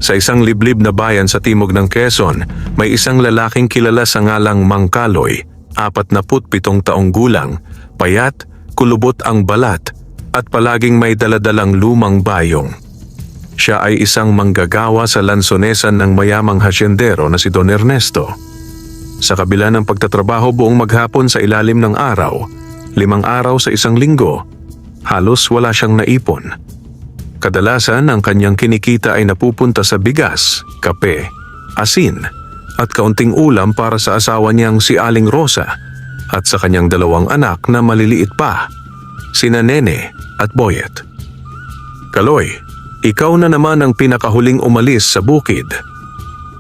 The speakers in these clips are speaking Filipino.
Sa isang liblib na bayan sa timog ng Quezon, may isang lalaking kilala sa ngalang Mang Kaloy, 47 taong gulang, payat, kulubot ang balat, at palaging may daladalang lumang bayong. Siya ay isang manggagawa sa lansonesan ng mayamang hasyendero na si Don Ernesto. Sa kabila ng pagtatrabaho buong maghapon sa ilalim ng araw, 5 araw sa isang linggo, halos wala siyang naipon. Kadalasan ang kanyang kinikita ay napupunta sa bigas, kape, asin, at kaunting ulam para sa asawa niyang si Aling Rosa at sa kanyang 2 anak na maliliit pa, sina Nene at Boyet. Kaloy, ikaw na naman ang pinakahuling umalis sa bukid.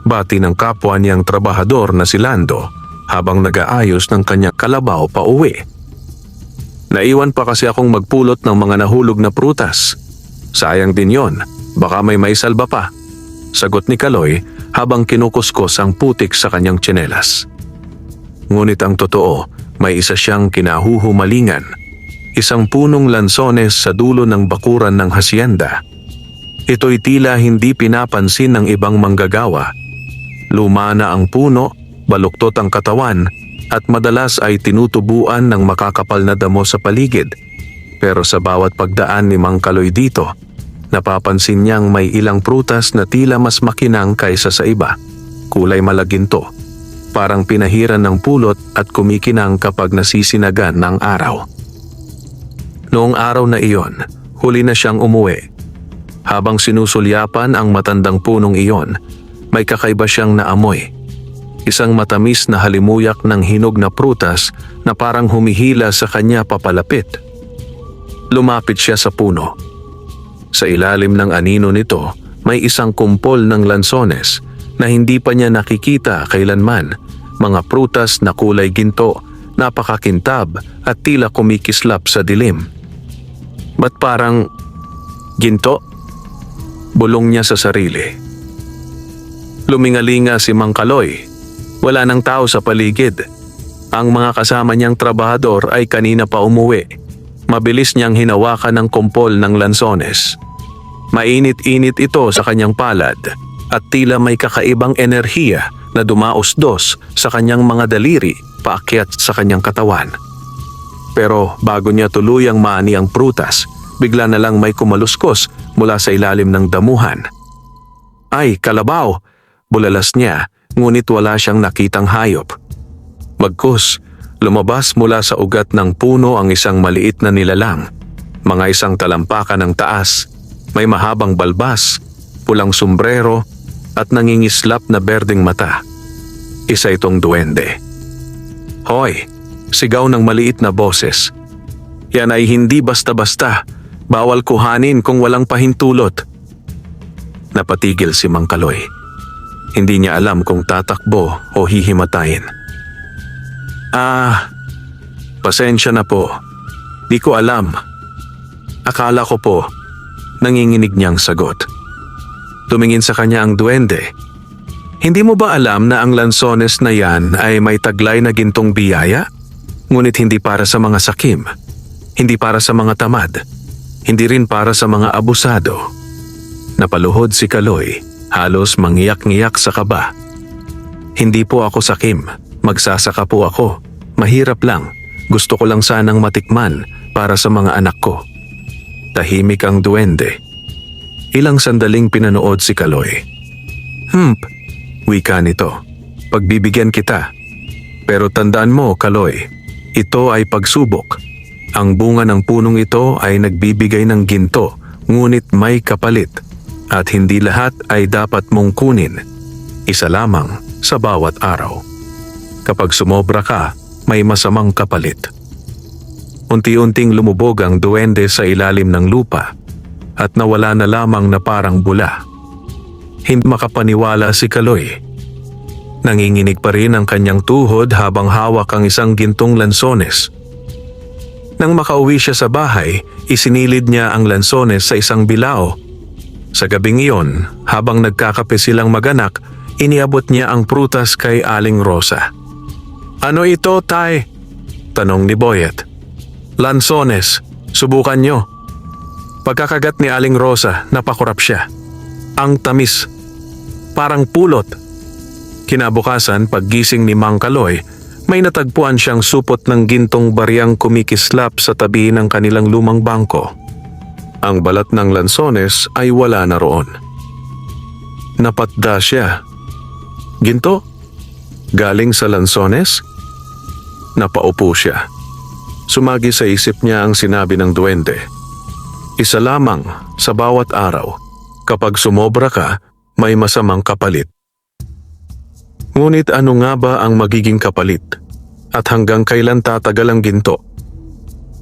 Bati ng kapwa niyang trabahador na si Lando habang nag-aayos ng kanyang kalabaw pa uwi. Naiwan pa kasi akong magpulot ng mga nahulog na prutas. Sayang din yon, baka may maisalba pa. Sagot ni Kaloy habang kinukuskos ang putik sa kanyang tsinelas. Ngunit ang totoo, may isa siyang kinahuhumalingan. Isang punong lansones sa dulo ng bakuran ng hasyenda. Ito'y tila hindi pinapansin ng ibang manggagawa. Luma na ang puno, baluktot ang katawan, at madalas ay tinutubuan ng makakapal na damo sa paligid. Pero sa bawat pagdaan ni Mang Kaloy dito, napapansin niyang may ilang prutas na tila mas makinang kaysa sa iba. Kulay malaginto, parang pinahiran ng pulot at kumikinang kapag nasisinagan ng araw. Noong araw na iyon, huli na siyang umuwi. Habang sinusulyapan ang matandang punong iyon, may kakaiba siyang naamoy. Isang matamis na halimuyak ng hinog na prutas na parang humihila sa kanya papalapit. Lumapit siya sa puno. Sa ilalim ng anino nito, may isang kumpol ng lansones na hindi pa niya nakikita kailanman. Mga prutas na kulay ginto, napakakintab at tila kumikislap sa dilim. Ba't parang ginto? Bulong niya sa sarili. Lumingalinga si Mang Kaloy. Wala nang tao sa paligid. Ang mga kasama niyang trabahador ay kanina pa umuwi. Mabilis niyang hinawakan ng kumpol ng lansones. Mainit-init ito sa kanyang palad at tila may kakaibang enerhiya na dumaos-dos sa kanyang mga daliri paakyat sa kanyang katawan. Pero bago niya tuluyang maani ang prutas, bigla na lang may kumaluskos mula sa ilalim ng damuhan. Ay, kalabaw! Bulalas niya, ngunit wala siyang nakitang hayop. Bagkus, lumabas mula sa ugat ng puno ang isang maliit na nilalang. Mga isang talampakan ng taas, may mahabang balbas, pulang sombrero at nangingislap na berdeng mata. Isa itong duwende. Hoy! Sigaw ng maliit na boses. Yan ay hindi basta-basta. Bawal kuhanin kung walang pahintulot. Napatigil si Mang Kaloy. Hindi niya alam kung tatakbo o hihimatayin. Pasensya na po. Di ko alam. Akala ko po, nanginginig niyang sagot. Tumingin sa kanya ang duwende. Hindi mo ba alam na ang lansones na yan ay may taglay na gintong biyaya? Ngunit hindi para sa mga sakim. Hindi para sa mga tamad. Hindi rin para sa mga abusado. Napaluhod si Kaloy, halos mangiyak-ngiyak sa kaba. Hindi po ako sakim. Magsasaka po ako. Mahirap lang. Gusto ko lang sanang matikman para sa mga anak ko. Tahimik ang duwende. Ilang sandaling pinanood si Kaloy. Wika nito. Pagbibigyan kita. Pero tandaan mo, Kaloy, ito ay pagsubok. Ang bunga ng punong ito ay nagbibigay ng ginto, ngunit may kapalit. At hindi lahat ay dapat mong kunin. Isa lamang sa bawat araw. Kapag sumobra ka, may masamang kapalit. Unti-unting lumubog ang duwende sa ilalim ng lupa at nawala na lamang na parang bula. Hindi makapaniwala si Kaloy. Nanginginig pa rin ang kanyang tuhod habang hawak ang isang gintong lansones. Nang makauwi siya sa bahay, isinilid niya ang lansones sa isang bilao. Sa gabing iyon, habang nagkakape silang mag-anak, iniabot niya ang prutas kay Aling Rosa. Ano ito, tay? Tanong ni Boyet. Lansones, subukan nyo. Pagkakagat ni Aling Rosa, napakurap siya. Ang tamis, parang pulot. Kinabukasan, paggising ni Mang Kaloy, may natagpuan siyang supot ng gintong baryang kumikislap sa tabi ng kanilang lumang bangko. Ang balat ng lansones ay wala na roon. Napatda siya. Ginto? Galing sa lansones? Napaupo siya. Sumagi sa isip niya ang sinabi ng duwende. Isa lamang sa bawat araw. Kapag sumobra ka, may masamang kapalit. Ngunit ano nga ba ang magiging kapalit? At hanggang kailan tatagal ang ginto?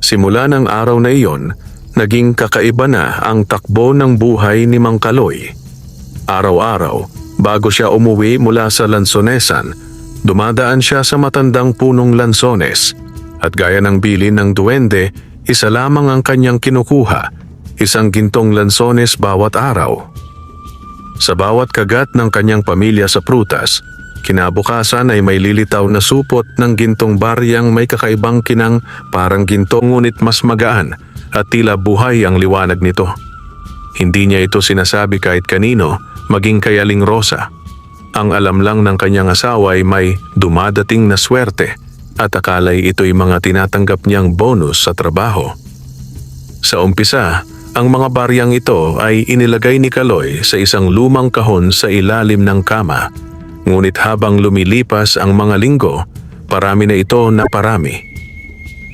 Simula ng araw na iyon, naging kakaiba na ang takbo ng buhay ni Mang Kaloy. Araw-araw, bago siya umuwi mula sa lansonesan, dumadaan siya sa matandang punong lansones at gaya ng bilin ng duwende, isa lamang ang kanyang kinukuha, isang gintong lansones bawat araw. Sa bawat kagat ng kanyang pamilya sa prutas, kinabukasan ay may lilitaw na supot ng gintong baryang may kakaibang kinang parang ginto ngunit mas magaan at tila buhay ang liwanag nito. Hindi niya ito sinasabi kahit kanino, maging kay Aling Rosa. Ang alam lang ng kanyang asawa ay may dumadating na swerte at akalay ito'y mga tinatanggap niyang bonus sa trabaho. Sa umpisa, ang mga baryang ito ay inilagay ni Kaloy sa isang lumang kahon sa ilalim ng kama. Ngunit habang lumilipas ang mga linggo, parami na ito na parami.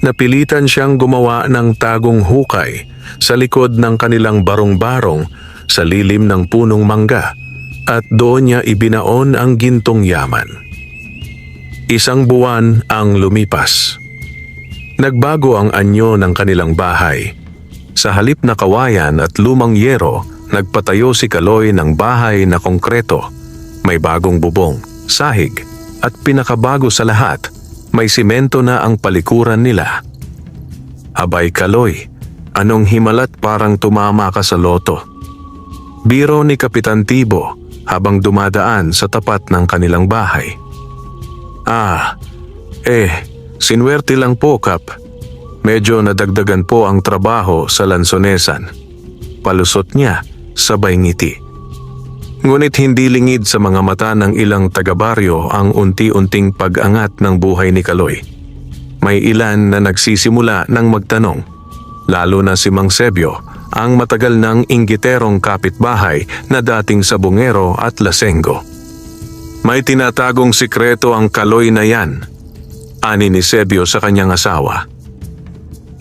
Napilitan siyang gumawa ng tagong hukay sa likod ng kanilang barong-barong sa lilim ng punong mangga at doon niya ibinaon ang gintong yaman. Isang buwan ang lumipas. Nagbago ang anyo ng kanilang bahay. Sa halip na kawayan at lumang yero, nagpatayo si Kaloy ng bahay na konkreto. May bagong bubong, sahig, at pinakabago sa lahat, may simento na ang palikuran nila. Abay Kaloy, anong himalat parang tumama ka sa loto? Biro ni Kapitan Tibo habang dumadaan sa tapat ng kanilang bahay. Sinwerte lang po, Kap. Medyo nadagdagan po ang trabaho sa lansonesan. Palusot niya, sabay ngiti. Ngunit hindi lingid sa mga mata ng ilang taga-baryo ang unti-unting pag-angat ng buhay ni Kaloy. May ilan na nagsisimula ng magtanong, lalo na si Mang Sebio, ang matagal ng inggiterong kapitbahay na dating sabungero at lasenggo. May tinatagong sikreto ang Kaloy na yan, ani ni Sebio sa kanyang asawa.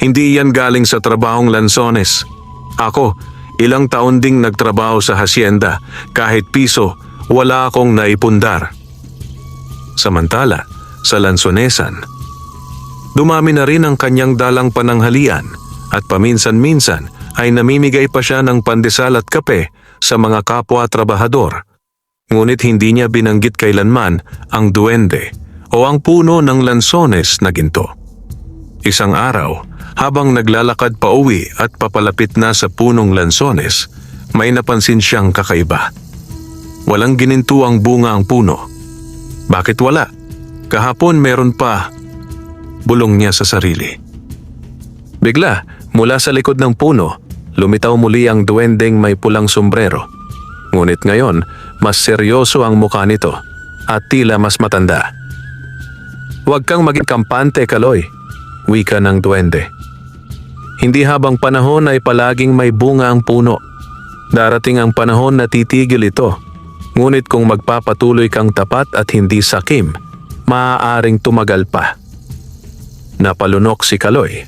Hindi yan galing sa trabahong lansones. Ako, ilang taon ding nagtrabaho sa hasyenda, kahit piso, wala akong naipundar. Samantala, sa lansonesan, dumami na rin ang kanyang dalang pananghalian at paminsan-minsan ay namimigay pa siya ng pandesal at kape sa mga kapwa-trabahador. Ngunit hindi niya binanggit kailanman ang duwende o ang puno ng lansones na ginto. Isang araw, habang naglalakad pa uwi at papalapit na sa punong lansones, may napansin siyang kakaiba. Walang ginintuang bunga ang puno. Bakit wala? Kahapon meron pa. Bulong niya sa sarili. Bigla, mula sa likod ng puno, lumitaw muli ang duwendeng may pulang sombrero. Ngunit ngayon, mas seryoso ang mukha nito at tila mas matanda. Huwag kang maging kampante, Kaloy, wika ng duwende. Hindi habang panahon ay palaging may bunga ang puno. Darating ang panahon na titigil ito. Ngunit kung magpapatuloy kang tapat at hindi sakim, maaaring tumagal pa. Napalunok si Kaloy.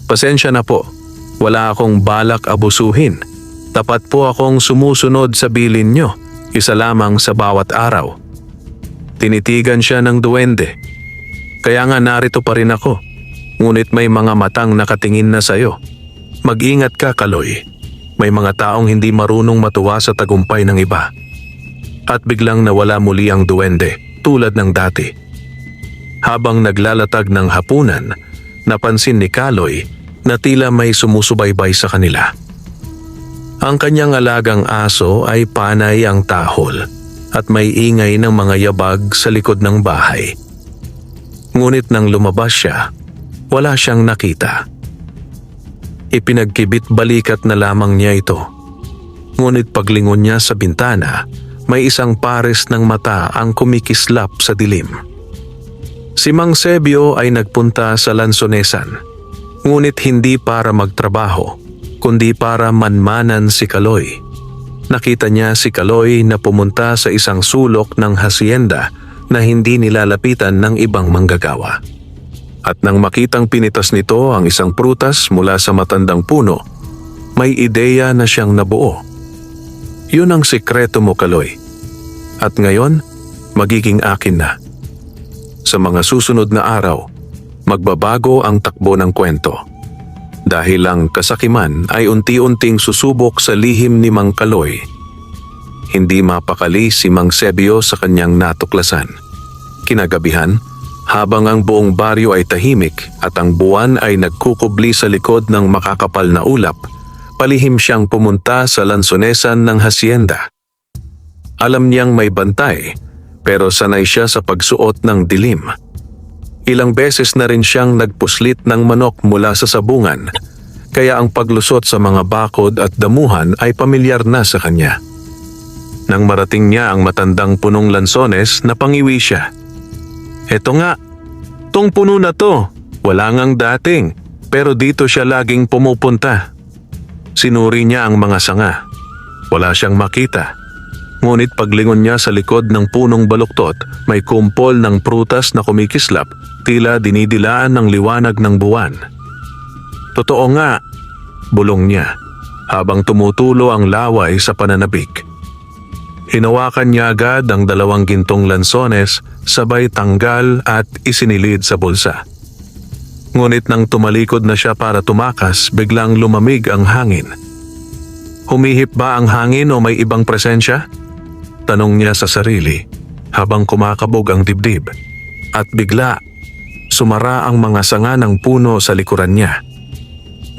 Pasensya na po, wala akong balak abusuhin. Tapat po akong sumusunod sa bilin nyo, isa lamang sa bawat araw. Tinitigan siya ng duwende. Kaya nga narito pa rin ako. Ngunit may mga matang nakatingin na sayo. Mag-ingat ka, Kaloy. May mga taong hindi marunong matuwa sa tagumpay ng iba. At biglang nawala muli ang duwende, tulad ng dati. Habang naglalatag ng hapunan, napansin ni Kaloy na tila may sumusubaybay sa kanila. Ang kanyang alagang aso ay panay ang tahol at may ingay ng mga yabag sa likod ng bahay. Ngunit nang lumabas siya, wala siyang nakita. Ipinagkibit balikat na lamang niya ito. Ngunit paglingon niya sa bintana, may isang pares ng mata ang kumikislap sa dilim. Si Mang Sebio ay nagpunta sa lansonesan, ngunit hindi para magtrabaho, kundi para manmanan si Kaloy. Nakita niya si Kaloy na pumunta sa isang sulok ng hasyenda na hindi nilalapitan ng ibang manggagawa. At nang makitang pinitas nito ang isang prutas mula sa matandang puno, may ideya na siyang nabuo. Yun ang sikreto mo, Kaloy. At ngayon, magiging akin na. Sa mga susunod na araw, magbabago ang takbo ng kwento. Dahil ang kasakiman ay unti-unting susubok sa lihim ni Mang Kaloy. Hindi mapakali si Mang Sebio sa kanyang natuklasan. Kinagabihan, habang ang buong baryo ay tahimik at ang buwan ay nagkukubli sa likod ng makakapal na ulap, palihim siyang pumunta sa lansonesan ng hasyenda. Alam niyang may bantay, pero sanay siya sa pagsuot ng dilim. Ilang beses na rin siyang nagpuslit ng manok mula sa sabungan, kaya ang paglusot sa mga bakod at damuhan ay pamilyar na sa kanya. Nang marating niya ang matandang punong lansones, napangiwi siya. Eto nga, tong puno na to, wala ngang dating, pero dito siya laging pumupunta. Sinuri niya ang mga sanga. Wala siyang makita. Ngunit paglingon niya sa likod ng punong baluktot, may kumpol ng prutas na kumikislap, tila dinidilaan ng liwanag ng buwan. Totoo nga, bulong niya, habang tumutulo ang laway sa pananabik. Hinawakan niya agad ang 2 gintong lansones, sabay tanggal at isinilid sa bulsa. Ngunit nang tumalikod na siya para tumakas, biglang lumamig ang hangin. Humihip ba ang hangin o may ibang presensya? Tanong niya sa sarili habang kumakabog ang dibdib. At bigla, sumara ang mga sanga ng puno sa likuran niya.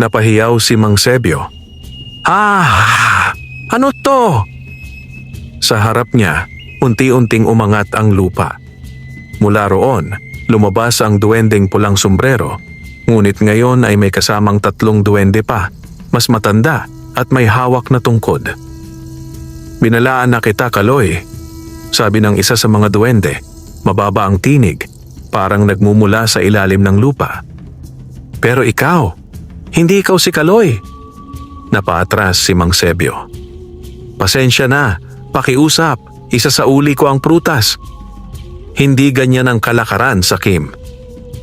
Napahiyaw si Mang Sebio. Ano to? Sa harap niya, unti-unting umangat ang lupa. Mula roon, lumabas ang duwendeng pulang sombrero, ngunit ngayon ay may kasamang 3 duwende pa, mas matanda at may hawak na tungkod. Binalaan na kita, Kaloy, sabi ng isa sa mga duwende. Mababa ang tinig, parang nagmumula sa ilalim ng lupa. Pero ikaw, hindi ikaw si Kaloy. Napaatras si Mang Sebio. Pasensya na, pakiusap, isa sa uli ko ang prutas. Hindi ganyan ang kalakaran sa Kim,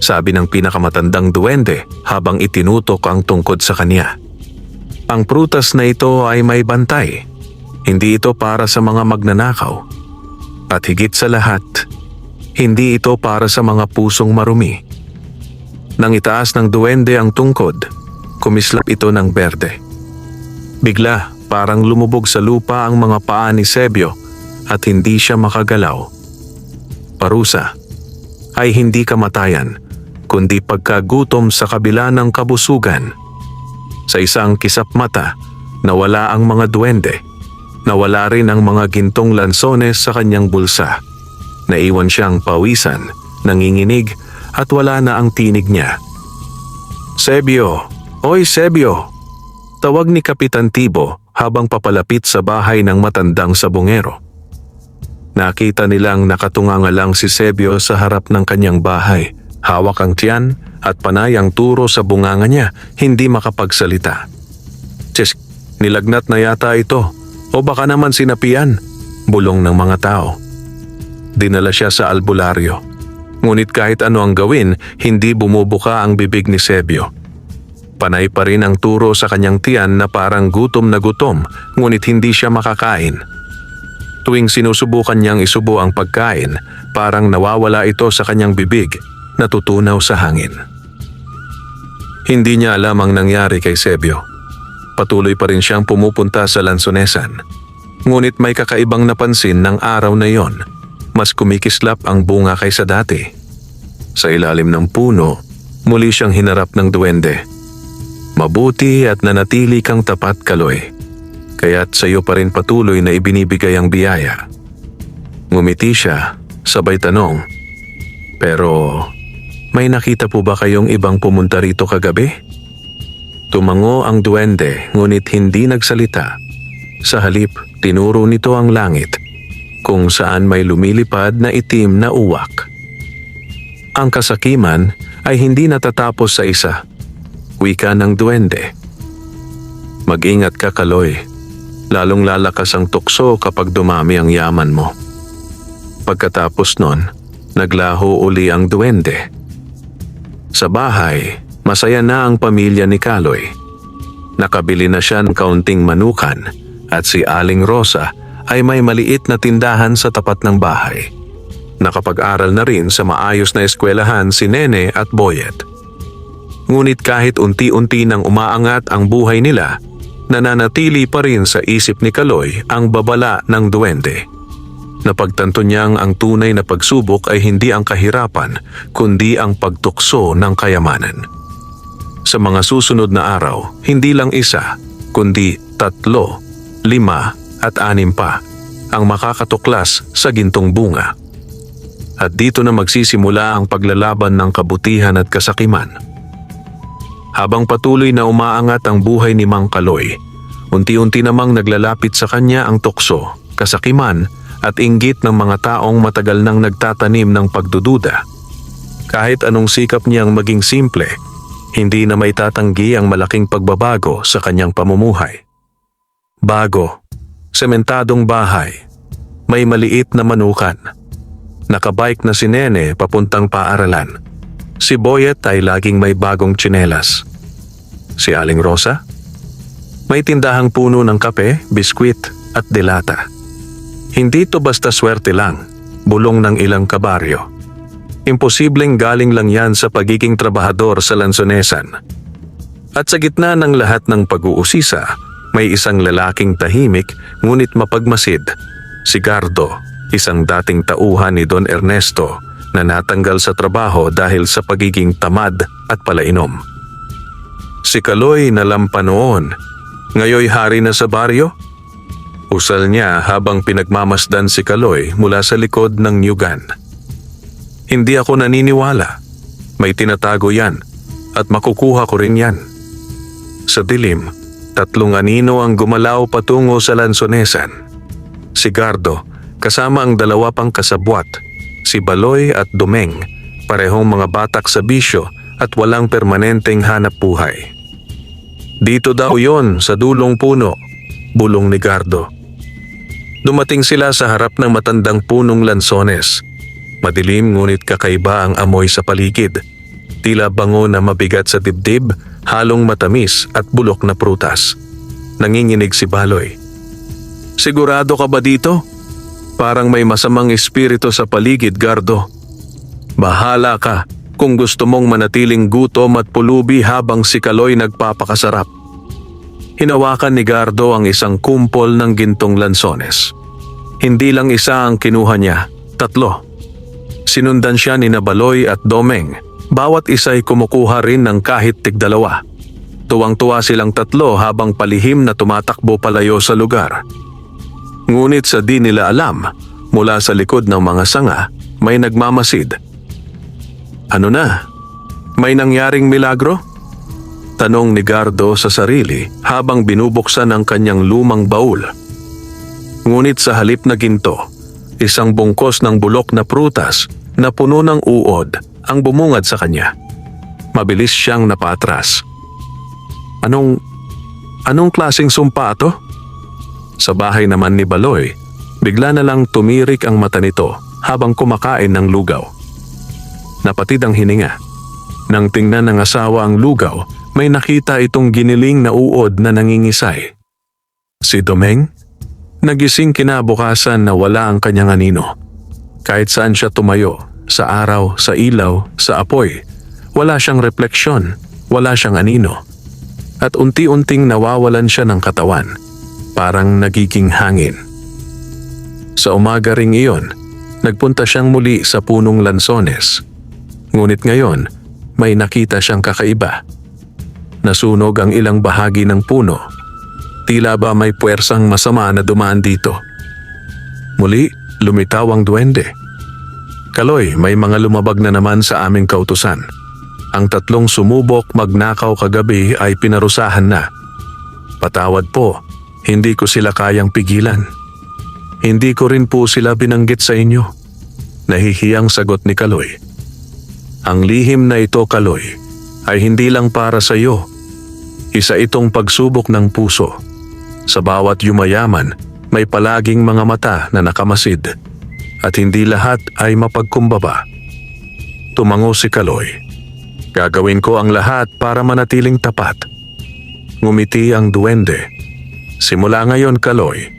sabi ng pinakamatandang duwende habang itinutok ang tungkod sa kanya. Ang prutas na ito ay may bantay. Hindi ito para sa mga magnanakaw. At higit sa lahat, hindi ito para sa mga pusong marumi. Nang itaas ng duwende ang tungkod, kumislap ito ng berde. Bigla, parang lumubog sa lupa ang mga paa ni Sebio at hindi siya makagalaw. Parusa ay hindi kamatayan, kundi pagkagutom sa kabila ng kabusugan. Sa isang kisap mata, nawala ang mga duwende. Nawala rin ang mga gintong lansones sa kanyang bulsa. Naiwan siyang pawisan, nanginginig at wala na ang tinig niya. Sebio! Oy Sebio! Tawag ni Kapitan Tibo habang papalapit sa bahay ng matandang sabungero. Nakita nilang nakatunganga lang si Sebio sa harap ng kanyang bahay. Hawak ang tiyan at panay ang turo sa bunganga niya, hindi makapagsalita. Tsk, nilagnat na yata ito. O baka naman sinapian, bulong ng mga tao. Dinala siya sa albularyo. Ngunit kahit ano ang gawin, hindi bumubuka ang bibig ni Sebio. Panay pa rin ang turo sa kanyang tiyan na parang gutom na gutom, ngunit hindi siya makakain. Tuwing sinusubukan niyang isubo ang pagkain, parang nawawala ito sa kanyang bibig, natutunaw sa hangin. Hindi niya alam ang nangyari kay Sebio. Patuloy pa rin siyang pumupunta sa lansonesan. Ngunit may kakaibang napansin ng araw na yon. Mas kumikislap ang bunga kaysa dati. Sa ilalim ng puno, muli siyang hinarap ng duwende. Mabuti at nanatili kang tapat, Kaloy. Kaya't sa iyo pa rin patuloy na ibinibigay ang biyaya. Ngumiti siya, sabay tanong. Pero, may nakita po ba kayong ibang pumunta rito kagabi? Tumango ang duwende ngunit hindi nagsalita. Sa halip, tinuro nito ang langit. kung saan may lumilipad na itim na uwak. Ang kasakiman ay hindi natatapos sa isa. Wika ng duwende. Mag-ingat ka, Kaloy. Lalong lalakas ang tukso kapag dumami ang yaman mo. Pagkatapos nun, naglaho uli ang duwende. Sa bahay, masaya na ang pamilya ni Kaloy. Nakabili na siya ng kaunting manukan at si Aling Rosa ay may maliit na tindahan sa tapat ng bahay. Nakapag-aral na rin sa maayos na eskwelahan si Nene at Boyet. Ngunit kahit unti-unti nang umaangat ang buhay nila, nananatili pa rin sa isip ni Kaloy ang babala ng duwende. Napagtanto niyang ang tunay na pagsubok ay hindi ang kahirapan, kundi ang pagtukso ng kayamanan. Sa mga susunod na araw, hindi lang isa, kundi 3, 5 at 6 pa ang makakatuklas sa gintong bunga. At dito na magsisimula ang paglalaban ng kabutihan at kasakiman. Habang patuloy na umaangat ang buhay ni Mang Kaloy, unti-unti namang naglalapit sa kanya ang tukso, kasakiman at inggit ng mga taong matagal nang nagtatanim ng pagdududa. Kahit anong sikap niyang maging simple, hindi na may tatanggi ang malaking pagbabago sa kanyang pamumuhay. Bago, sementadong bahay, may maliit na manukan. Nakabike na si Nene papuntang paaralan. Si Boyet ay laging may bagong tsinelas. Si Aling Rosa? May tindahang puno ng kape, biskwit at delata. Hindi to basta swerte lang, bulong ng ilang kabaryo. Imposibleng galing lang yan sa pagiging trabahador sa Lansonesan. At sa gitna ng lahat ng pag-uusisa, may isang lalaking tahimik ngunit mapagmasid, si Gardo, isang dating tauhan ni Don Ernesto na natanggal sa trabaho dahil sa pagiging tamad at palainom. Si Kaloy na lampa noon, ngayoy hari na sa baryo? Usal niya habang pinagmamasdan si Kaloy mula sa likod ng nyugan. Hindi ako naniniwala. May tinatago yan at makukuha ko rin yan. Sa dilim, 3 anino ang gumalaw patungo sa Lansonesan. Si Gardo, kasama ang 2 pang kasabwat, si Baloy at Domeng, parehong mga batak sa bisyo at walang permanenteng hanap buhay. Dito daw yon sa dulong puno, bulong ni Gardo. Dumating sila sa harap ng matandang punong lansones. Madilim ngunit kakaiba ang amoy sa paligid. Tila bango na mabigat sa dibdib, halong matamis at bulok na prutas. Nanginginig si Baloy. Sigurado ka ba dito? Parang may masamang espiritu sa paligid, Gardo. Bahala ka kung gusto mong manatiling gutom at pulubi habang si Kaloy nagpapakasarap. Hinawakan ni Gardo ang isang kumpol ng gintong lansones. Hindi lang isa ang kinuha niya, 3. Sinundan siya ni Baloy at Domeng. Bawat isa'y kumukuha rin ng kahit tig-2. Tuwang-tuwa silang 3 habang palihim na tumatakbo palayo sa lugar. Ngunit sa di nila alam, mula sa likod ng mga sanga, may nagmamasid. Ano na? May nangyaring milagro? Tanong ni Gardo sa sarili habang binubuksan ang kanyang lumang baul. Ngunit sa halip na ginto, isang bungkos ng bulok na prutas na puno ng uod ang bumungad sa kanya. Mabilis siyang napatras. Anong klaseng sumpa ito? Sa bahay naman ni Baloy, bigla na lang tumirik ang mata nito habang kumakain ng lugaw. Napatid ang hininga. Nang tingnan ng asawa ang lugaw, may nakita itong giniling na uod na nangingisay. Si Domeng, nagising kinabukasan na wala ang kanyang anino. Kahit saan siya tumayo, sa araw, sa ilaw, sa apoy, wala siyang refleksyon, wala siyang anino. At unti-unting nawawalan siya ng katawan, parang nagiging hangin. Sa umaga ring iyon, nagpunta siyang muli sa punong lansones. Ngunit ngayon, may nakita siyang kakaiba. Nasunog ang ilang bahagi ng puno. Tila ba may puwersang masama na dumaan dito. Muli, lumitaw ang duwende. Kaloy, may mga lumabag na naman sa aming kautusan. Ang 3 sumubok magnakaw kagabi ay pinarusahan na. Patawad po, hindi ko sila kayang pigilan. Hindi ko rin po sila binanggit sa inyo. Nahihiyang sagot ni Kaloy. Ang lihim na ito, Kaloy, ay hindi lang para sa iyo. Isa itong pagsubok ng puso. Sa bawat yumayaman, may palaging mga mata na nakamasid. At hindi lahat ay mapagkumbaba. Tumango si Kaloy. Gagawin ko ang lahat para manatiling tapat. Ngumiti ang duwende. Simula ngayon, Kaloy,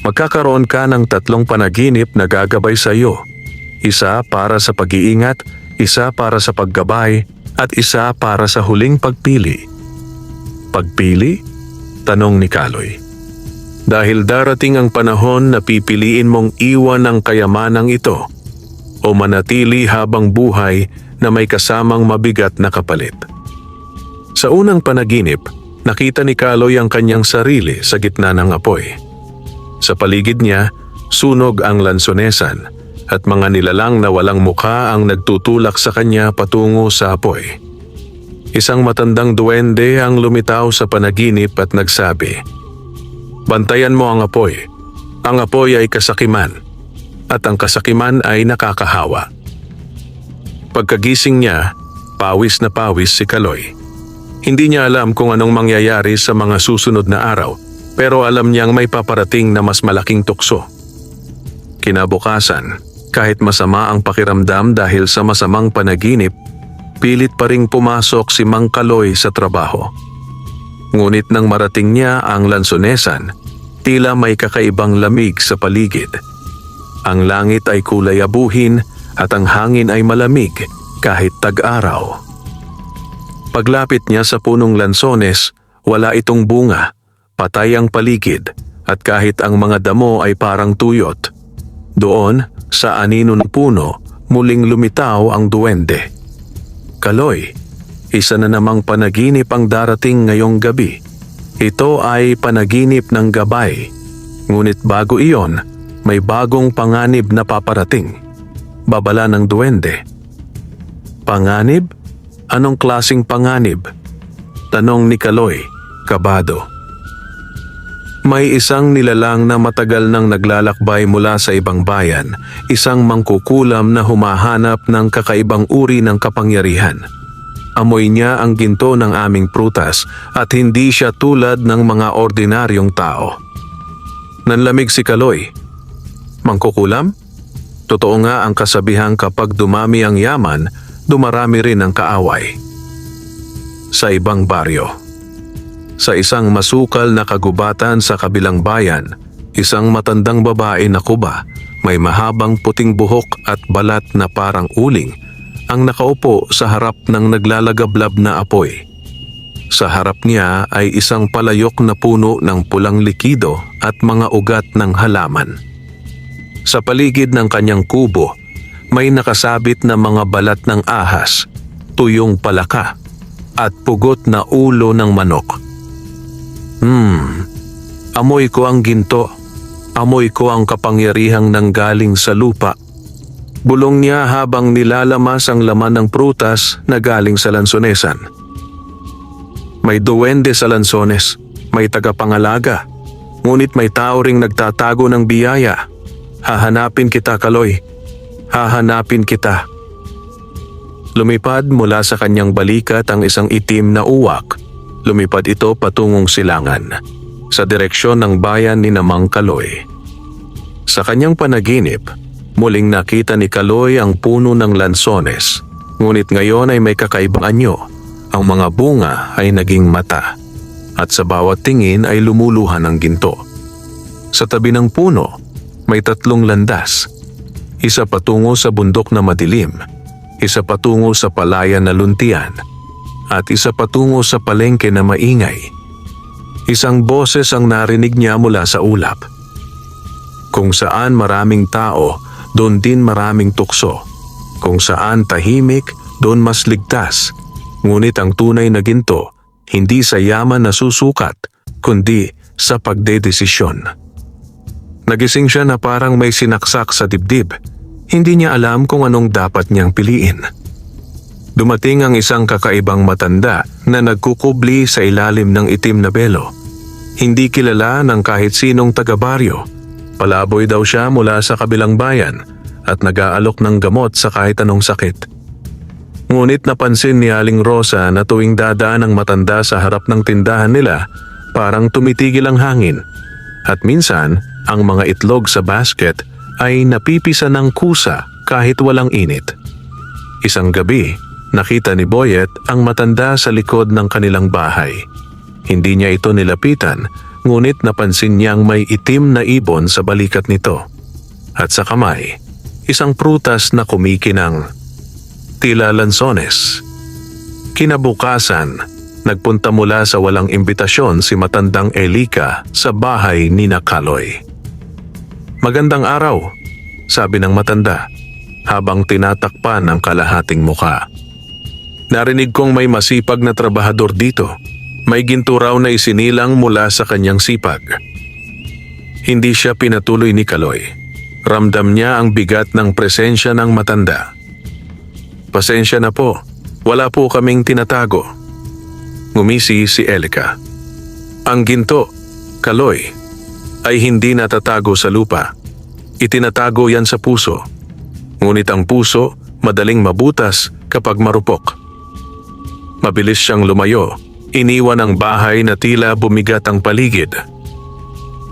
magkakaroon ka ng 3 panaginip na gagabay sa iyo. Isa para sa pag-iingat, isa para sa paggabay, at isa para sa huling pagpili. Pagpili? Tanong ni Kaloy. Dahil darating ang panahon na pipiliin mong iwan ang kayamanang ito o manatili habang buhay na may kasamang mabigat na kapalit. Sa unang panaginip, nakita ni Kaloy ang kanyang sarili sa gitna ng apoy. Sa paligid niya, sunog ang lansonesan at mga nilalang na walang mukha ang nagtutulak sa kanya patungo sa apoy. Isang matandang duwende ang lumitaw sa panaginip at nagsabi, "Bantayan mo ang apoy. Ang apoy ay kasakiman, at ang kasakiman ay nakakahawa." Pagkagising niya, pawis na pawis si Kaloy. Hindi niya alam kung anong mangyayari sa mga susunod na araw, pero alam niyang may paparating na mas malaking tukso. Kinabukasan, kahit masama ang pakiramdam dahil sa masamang panaginip, pilit pa ring pumasok si Mang Kaloy sa trabaho. Ngunit nang marating niya ang lansonesan, tila may kakaibang lamig sa paligid. Ang langit ay kulay abuhin at ang hangin ay malamig kahit tag-araw. Paglapit niya sa punong lansones, wala itong bunga, patay ang paligid, at kahit ang mga damo ay parang tuyot. Doon, sa anino ng puno, muling lumitaw ang duwende. "Kaloy, isa na namang panaginip ang darating ngayong gabi. Ito ay panaginip ng gabay. Ngunit bago iyon, may bagong panganib na paparating." Babala ng duwende. "Panganib? Anong klasing panganib?" Tanong ni Kaloy, kabado. May isang nilalang na matagal nang naglalakbay mula sa ibang bayan, isang mangkukulam na humahanap ng kakaibang uri ng kapangyarihan. Amoy niya ang ginto ng aming prutas at hindi siya tulad ng mga ordinaryong tao. Nanlamig si Kaloy. Mangkukulam? Totoo nga ang kasabihang kapag dumami ang yaman, dumarami rin ang kaaway. Sa ibang baryo. Sa isang masukal na kagubatan sa kabilang bayan, isang matandang babae na kuba, may mahabang puting buhok at balat na parang uling, ang nakaupo sa harap ng naglalagablab na apoy. Sa harap niya ay isang palayok na puno ng pulang likido at mga ugat ng halaman. Sa paligid ng kanyang kubo, may nakasabit na mga balat ng ahas, tuyong palaka, at pugot na ulo ng manok. Amoy ko ang ginto. Amoy ko ang kapangyarihang nanggaling sa lupa. Bulong niya habang nilalamas ang laman ng prutas na galing sa lansonesan. May duwende sa lansones, may tagapangalaga, ngunit may tao ring nagtatago ng biyaya. Hahanapin kita, Kaloy. Hahanapin kita. Lumipad mula sa kanyang balikat ang isang itim na uwak. Lumipad ito patungong silangan, sa direksyon ng bayan ni Mang Kaloy. Sa kanyang panaginip, muling nakita ni Kaloy ang puno ng lansones, ngunit ngayon ay may kakaibang anyo. Ang mga bunga ay naging mata, at sa bawat tingin ay lumuluhan ng ginto. Sa tabi ng puno, may 3 landas. Isa patungo sa bundok na madilim, isa patungo sa palayan na luntian, at isa patungo sa palengke na maingay. Isang boses ang narinig niya mula sa ulap. Kung saan maraming tao, doon din maraming tukso. Kung saan tahimik, doon mas ligtas. Ngunit ang tunay na ginto, hindi sa yaman na susukat, kundi sa pagdedesisyon. Nagising siya na parang may sinaksak sa dibdib. Hindi niya alam kung anong dapat niyang piliin. Dumating ang isang kakaibang matanda na nagkukubli sa ilalim ng itim na belo. Hindi kilala ng kahit sinong taga-baryo. Palaboy daw siya mula sa kabilang bayan at nag-aalok ng gamot sa kahit anong sakit. Ngunit napansin ni Aling Rosa na tuwing dadaan ang matanda sa harap ng tindahan nila, parang tumitigil ang hangin. At minsan, ang mga itlog sa basket ay napipisa ng kusa kahit walang init. Isang gabi, nakita ni Boyet ang matanda sa likod ng kanilang bahay. Hindi niya ito nilapitan, ngunit napansin niyang may itim na ibon sa balikat nito. At sa kamay, isang prutas na kumikinang, tila lansones. Kinabukasan, nagpunta mula sa walang imbitasyon si matandang Elika sa bahay ni Kaloy. "Magandang araw," sabi ng matanda, habang tinatakpan ang kalahating muka. "Narinig kong may masipag na trabahador dito. May ginto raw na isinilang mula sa kanyang sipag." Hindi siya pinatuloy ni Kaloy. Ramdam niya ang bigat ng presensya ng matanda. "Pasensya na po, wala po kaming tinatago." Ngumisi si Elika. "Ang ginto, Kaloy, ay hindi natatago sa lupa. Itinatago yan sa puso. Ngunit ang puso madaling mabutas kapag marupok. Mabilis siyang lumayo, iniwan ang bahay na tila bumigat ang paligid.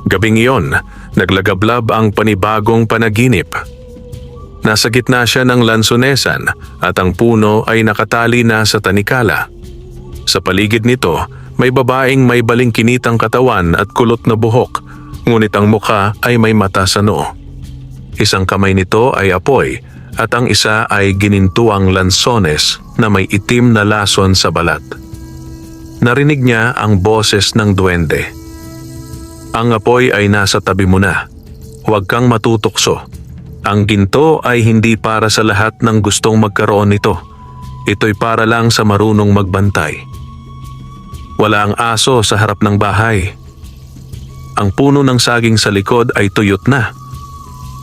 Gabing iyon, naglagablab ang panibagong panaginip. Nasa gitna siya ng lansonesan at ang puno ay nakatali na sa tanikala. Sa paligid nito, may babaeng may balingkinitang katawan at kulot na buhok, ngunit ang mukha ay may mata sa noo. Isang kamay nito ay apoy at ang isa ay ginintuang lansones na may itim na lason sa balat. Narinig niya ang boses ng duwende. "Ang apoy ay nasa tabi mo na. Huwag kang matutokso. Ang ginto ay hindi para sa lahat ng gustong magkaroon nito. Ito'y para lang sa marunong magbantay. Wala ang aso sa harap ng bahay. Ang puno ng saging sa likod ay tuyot na.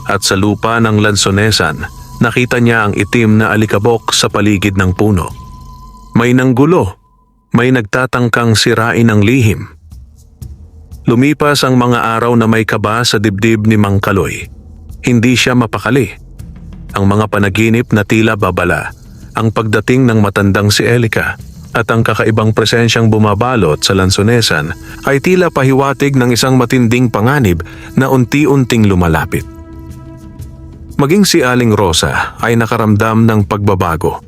At sa lupa ng lansonesan, nakita niya ang itim na alikabok sa paligid ng puno. May nanggulo, may nagtatangkang sirain ang lihim." Lumipas ang mga araw na may kaba sa dibdib ni Mang Kaloy. Hindi siya mapakali. Ang mga panaginip na tila babala, ang pagdating ng matandang si Elika, at ang kakaibang presensyang bumabalot sa lansonesan ay tila pahiwatig ng isang matinding panganib na unti-unting lumalapit. Maging si Aling Rosa ay nakaramdam ng pagbabago.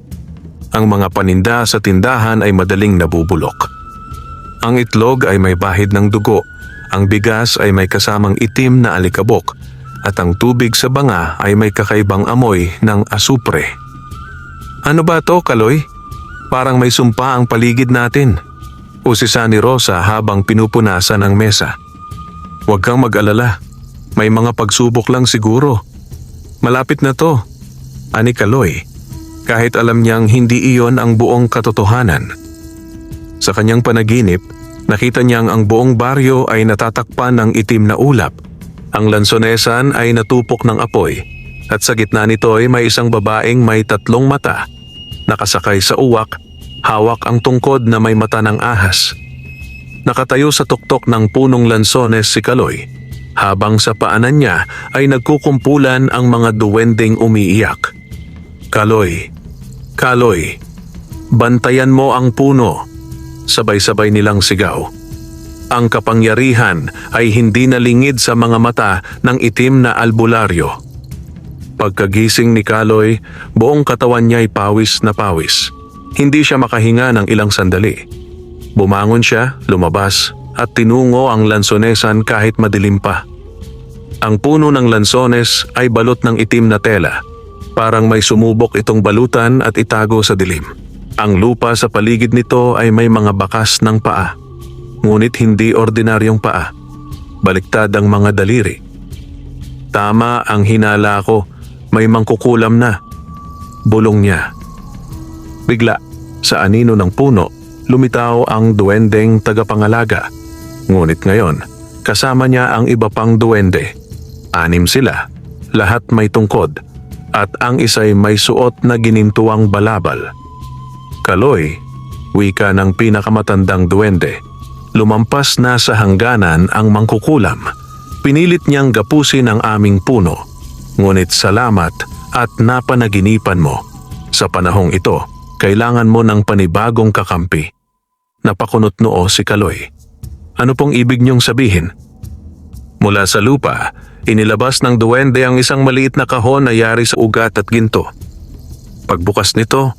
Ang mga paninda sa tindahan ay madaling nabubulok. Ang itlog ay may bahid ng dugo, ang bigas ay may kasamang itim na alikabok, at ang tubig sa banga ay may kakaibang amoy ng asupre. "Ano ba to, Kaloy? Parang may sumpa ang paligid natin," usisa ni Rosa habang pinupunasan ang mesa. "Huwag kang mag-alala. May mga pagsubok lang siguro. Malapit na to," ani Kaloy, kahit alam niyang hindi iyon ang buong katotohanan. Sa kanyang panaginip, nakita niyang ang buong baryo ay natatakpan ng itim na ulap. Ang lansonesan ay natupok ng apoy at sa gitna nito ay may isang babaeng may 3 mata. Nakasakay sa uwak, hawak ang tungkod na may mata ng ahas. Nakatayo sa tuktok ng punong lansones si Kaloy, habang sa paanan niya ay nagkukumpulan ang mga duwending umiiyak. "Kaloy, Kaloy, bantayan mo ang puno," sabay-sabay nilang sigaw. Ang kapangyarihan ay hindi nalingid sa mga mata ng itim na albularyo. Pagkagising ni Kaloy, buong katawan niya ay pawis na pawis. Hindi siya makahinga ng ilang sandali. Bumangon siya, lumabas, at tinungo ang lansonesan kahit madilim pa. Ang puno ng lansones ay balot ng itim na tela. Parang may sumubok itong balutan at itago sa dilim. Ang lupa sa paligid nito ay may mga bakas ng paa. Ngunit hindi ordinaryong paa. Baliktad ang mga daliri. Tama ang hinala ko, may mangkukulam na. Bulong niya. Bigla, sa anino ng puno, lumitaw ang duwendeng tagapangalaga. Ngunit ngayon, kasama niya ang iba pang duwende. 6 sila, lahat may tungkod, at ang isa'y may suot na ginintuang balabal. "Kaloy," wika ng pinakamatandang duwende. Lumampas na sa hangganan ang mangkukulam. Pinilit niyang gapusin ang aming puno. Ngunit salamat at napanaginipan mo. Sa panahong ito, kailangan mo ng panibagong kakampi. Napakunot noo si Kaloy. Ano pong ibig niyong sabihin? Mula sa lupa, inilabas ng duwende ang isang maliit na kahon na yari sa ugat at ginto. Pagbukas nito,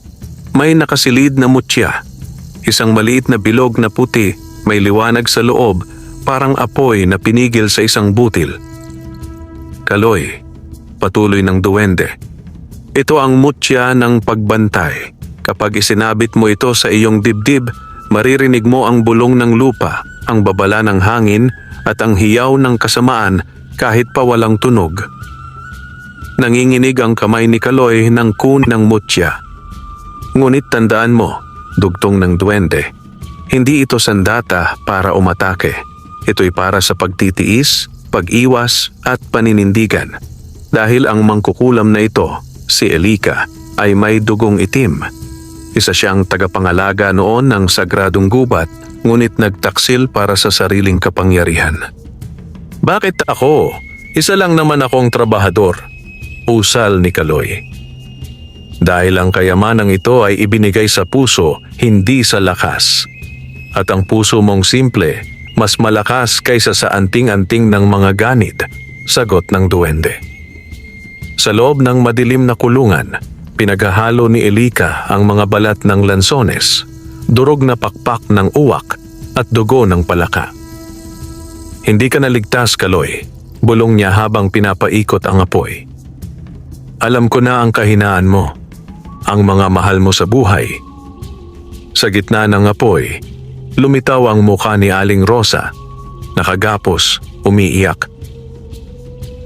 may nakasilid na mutya. Isang maliit na bilog na puti, may liwanag sa loob, parang apoy na pinigil sa isang butil. Kaloy, patuloy ng duwende. Ito ang mutya ng pagbantay. Kapag isinabit mo ito sa iyong dibdib, maririnig mo ang bulong ng lupa, ang babala ng hangin at ang hiyaw ng kasamaan kahit pa walang tunog. Nanginginig ang kamay ni Kaloy ng kun ng mutya. Ngunit tandaan mo, dugtong ng duwende, hindi ito sandata para umatake. Ito'y para sa pagtitiis, pag-iwas at paninindigan. Dahil ang mangkukulam na ito, si Elika, ay may dugong itim. Isa siyang tagapangalaga noon ng sagradong gubat, ngunit nagtaksil para sa sariling kapangyarihan. Bakit ako? Isa lang naman akong trabahador. Usal ni Kaloy. Dahil ang kayamanang ito ay ibinigay sa puso, hindi sa lakas. At ang puso mong simple, mas malakas kaysa sa anting-anting ng mga ganid, sagot ng duwende. Sa loob ng madilim na kulungan, pinaghahalo ni Elika ang mga balat ng lansones, durog na pakpak ng uwak at dugo ng palaka. Hindi ka naligtas, Kaloy, bulong niya habang pinapaikot ang apoy. Alam ko na ang kahinaan mo, ang mga mahal mo sa buhay. Sa gitna ng apoy, lumitaw ang mukha ni Aling Rosa, nakagapos, umiiyak.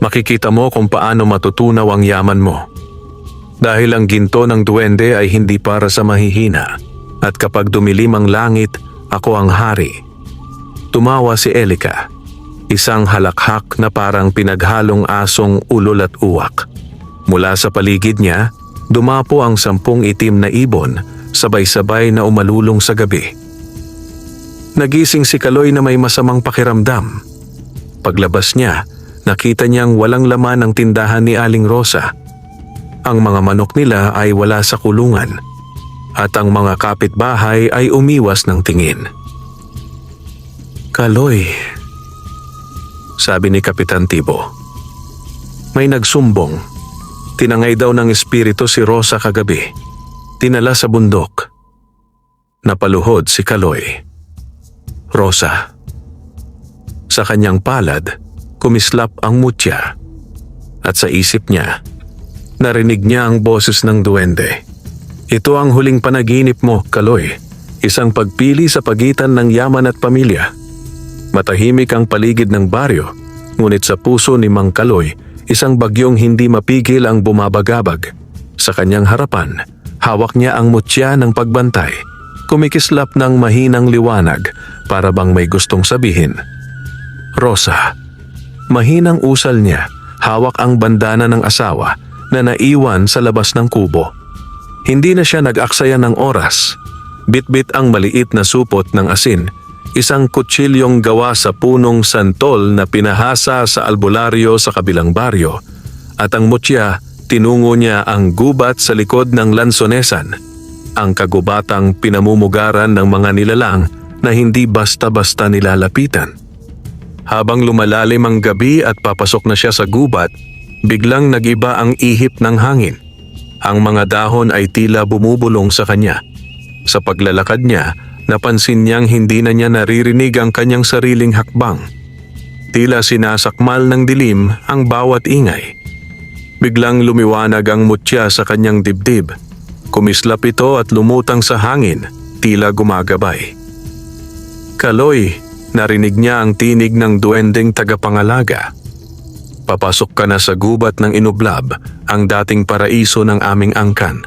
Makikita mo kung paano matutunaw ang yaman mo. Dahil ang ginto ng duwende ay hindi para sa mahihina, at kapag dumilim ang langit, ako ang hari. Tumawa si Elika, isang halakhak na parang pinaghalong asong ulol at uwak. Mula sa paligid niya, dumapo ang 10 itim na ibon, sabay-sabay na umalulong sa gabi. Nagising si Kaloy na may masamang pakiramdam. Paglabas niya, nakita niyang walang laman ang tindahan ni Aling Rosa. Ang mga manok nila ay wala sa kulungan, at ang mga kapitbahay ay umiwas ng tingin. Kaloy, sabi ni Kapitan Tibo. May nagsumbong. Tinangay daw ng espiritu si Rosa kagabi. Tinala sa bundok. Napaluhod si Kaloy. Rosa. Sa kanyang palad, kumislap ang mutya. At sa isip niya, narinig niya ang boses ng duwende. Ito ang huling panaginip mo, Kaloy. Isang pagpili sa pagitan ng yaman at pamilya. Matahimik ang paligid ng baryo, ngunit sa puso ni Mang Kaloy, isang bagyong hindi mapigil ang bumabagabag. Sa kanyang harapan, hawak niya ang mutya ng pagbantay. Kumikislap ng mahinang liwanag para bang may gustong sabihin. Rosa. Mahinang usal niya, hawak ang bandana ng asawa na naiwan sa labas ng kubo. Hindi na siya nag-aksaya ng oras. Bit-bit ang maliit na supot ng asin, isang kutsilyong gawa sa punong santol na pinahasa sa albularyo sa kabilang baryo, at ang mutya, tinungo niya ang gubat sa likod ng lansonesan, ang kagubatang pinamumugaran ng mga nilalang na hindi basta-basta nilalapitan. Habang lumalalim ang gabi at papasok na siya sa gubat, biglang nagiba ang ihip ng hangin. Ang mga dahon ay tila bumubulong sa kanya. Sa paglalakad niya, napansin niyang hindi na niya naririnig ang kanyang sariling hakbang. Tila sinasakmal ng dilim ang bawat ingay. Biglang lumiwanag ang mutya sa kanyang dibdib. Kumislap ito at lumutang sa hangin, tila gumagabay. Kaloy, narinig niya ang tinig ng duwendeng tagapangalaga. Papasok ka na sa gubat ng Inublab, ang dating paraiso ng aming angkan.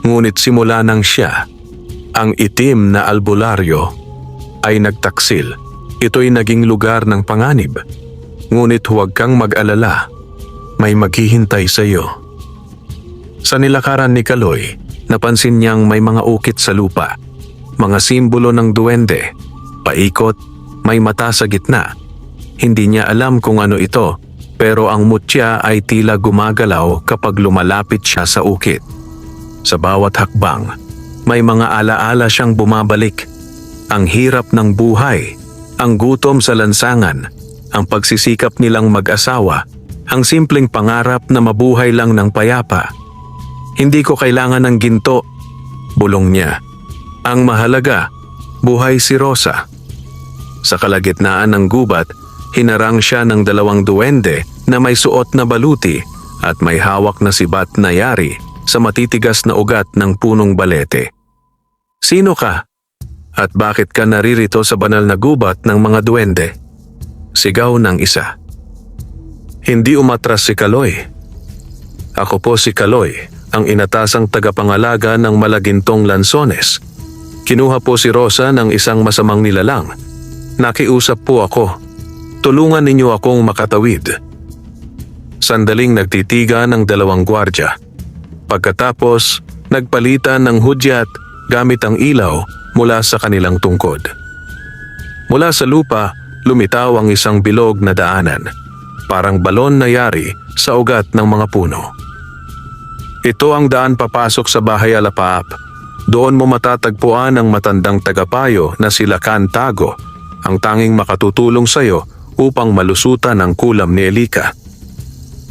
Ngunit simula nang siya, ang itim na albularyo, ay nagtaksil. Ito'y naging lugar ng panganib. Ngunit huwag kang mag-alala, may maghihintay sa iyo. Sa nilakaran ni Kaloy, napansin niyang may mga ukit sa lupa. Mga simbolo ng duwende, paikot, may mata sa gitna. Hindi niya alam kung ano ito, pero ang mutya ay tila gumagalaw kapag lumalapit siya sa ukit. Sa bawat hakbang, may mga alaala siyang bumabalik. Ang hirap ng buhay, ang gutom sa lansangan, ang pagsisikap nilang mag-asawa, ang simpleng pangarap na mabuhay lang ng payapa. Hindi ko kailangan ng ginto, bulong niya. Ang mahalaga, buhay si Rosa. Sa kalagitnaan ng gubat, hinarang siya ng 2 duwende na may suot na baluti at may hawak na sibat na yari sa matitigas na ugat ng punong balete. Sino ka? At bakit ka naririto sa banal na gubat ng mga duwende? Sigaw ng isa. Hindi umatras si Kaloy. Ako po si Kaloy, ang inatasang tagapangalaga ng malagintong lansones. Kinuha po si Rosa ng isang masamang nilalang. Nakiusap po ako. Tulungan ninyo akong makatawid. Sandaling nagtitigan ng 2 gwardya. Pagkatapos, nagpalitan ng hudyat gamit ang ilaw mula sa kanilang tungkod. Mula sa lupa, lumitaw ang isang bilog na daanan, parang balon na yari sa ugat ng mga puno. Ito ang daan papasok sa bahay Alapaap. Doon mo matatagpuan ang matandang tagapayo na sila Kantago, ang tanging makatutulong sa iyo upang malusutan ang kulam ni Elika.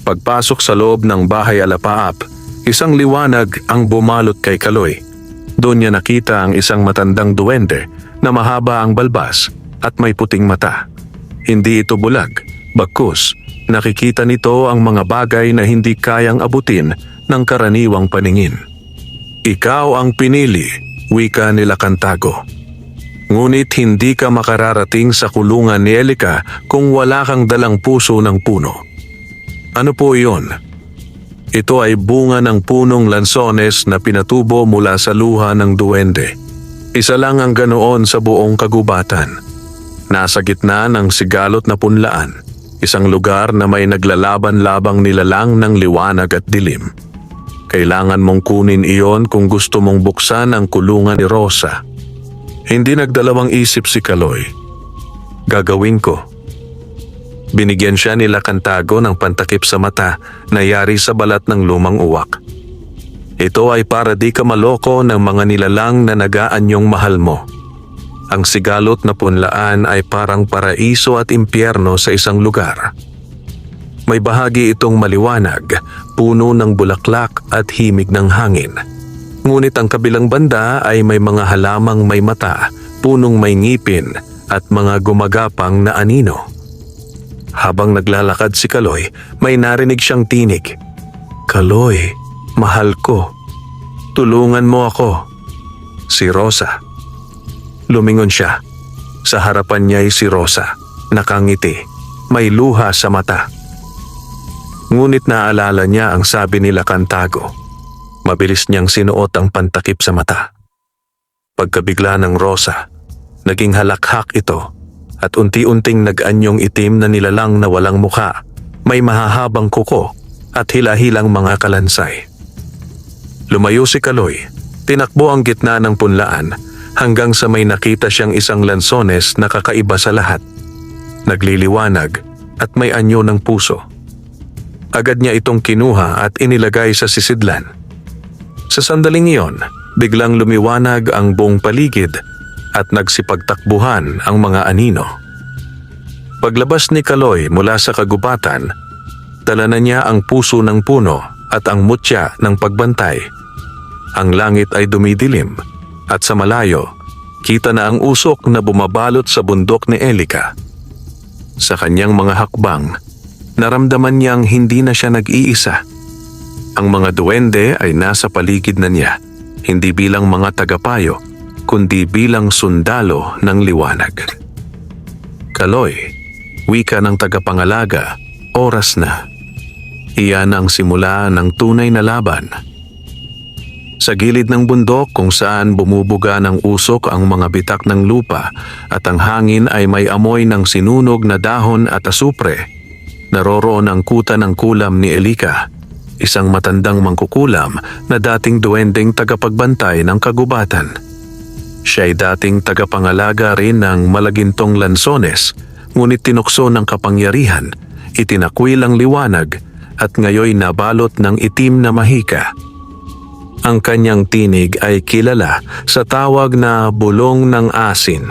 Pagpasok sa loob ng bahay Alapaap, isang liwanag ang bumalot kay Kaloy. Doon niya nakita ang isang matandang duwende na mahaba ang balbas at may puting mata. Hindi ito bulag, bagkus nakikita nito ang mga bagay na hindi kayang abutin ng karaniwang paningin. Ikaw ang pinili, wika nila Kantago. Ngunit hindi ka makararating sa kulungan ni Elika kung wala kang dalang puso ng puno. Ano po iyon? Ito ay bunga ng punong lansones na pinatubo mula sa luha ng duwende. Isa lang ang ganoon sa buong kagubatan. Nasa gitna ng sigalot na punlaan, isang lugar na may naglalaban-labang nilalang ng liwanag at dilim. Kailangan mong kunin iyon kung gusto mong buksan ang kulungan ni Rosa. Hindi nagdalawang isip si Kaloy. Gagawin ko. Binigyan siya nila Kantago ng pantakip sa mata na yari sa balat ng lumang uwak. Ito ay para di ka maloko ng mga nilalang na nagaanyong mahal mo. Ang sigalot na punlaan ay parang paraiso at impyerno sa isang lugar. May bahagi itong maliwanag, puno ng bulaklak at himig ng hangin. Ngunit ang kabilang banda ay may mga halamang may mata, punong may ngipin at mga gumagapang na anino. Habang naglalakad si Kaloy, may narinig siyang tinig. Kaloy, mahal ko. Tulungan mo ako. Si Rosa. Lumingon siya. Sa harapan niya ay si Rosa, nakangiti, may luha sa mata. Ngunit naalala niya ang sabi nila Kantago. Mabilis niyang sinuot ang pantakip sa mata. Pagkabigla ng Rosa, naging halakhak ito at unti-unting nag-anyong itim na nilalang na walang mukha, may mahahabang kuko at hila-hilang mga kalansay. Lumayo si Kaloy, tinakbo ang gitna ng punlaan hanggang sa may nakita siyang isang lansones na kakaiba sa lahat. Nagliliwanag at may anyo ng puso. Agad niya itong kinuha at inilagay sa sisidlan. Sa sandaling iyon, biglang lumiwanag ang buong paligid at nagsipagtakbuhan ang mga anino. Paglabas ni Kaloy mula sa kagubatan, dala na niya ang puso ng puno at ang mutya ng pagbantay. Ang langit ay dumidilim at sa malayo, kita na ang usok na bumabalot sa bundok ni Elika. Sa kanyang mga hakbang, naramdaman niyang hindi na siya nag-iisa. Ang mga duwende ay nasa paligid na niya, hindi bilang mga tagapayo, kundi bilang sundalo ng liwanag. Kaloy, wika ng tagapangalaga, oras na. Iyan ang simula ng tunay na laban. Sa gilid ng bundok kung saan bumubuga ng usok ang mga bitak ng lupa at ang hangin ay may amoy ng sinunog na dahon at asupre, naroroon ang kuta ng kulam ni Elika, isang matandang mangkukulam na dating duwendeng tagapagbantay ng kagubatan. Siya ay dating tagapangalaga rin ng malagintong lansones, ngunit tinukso ng kapangyarihan, itinakwil ang liwanag at ngayoy nabalot ng itim na mahika. Ang kanyang tinig ay kilala sa tawag na bulong ng asin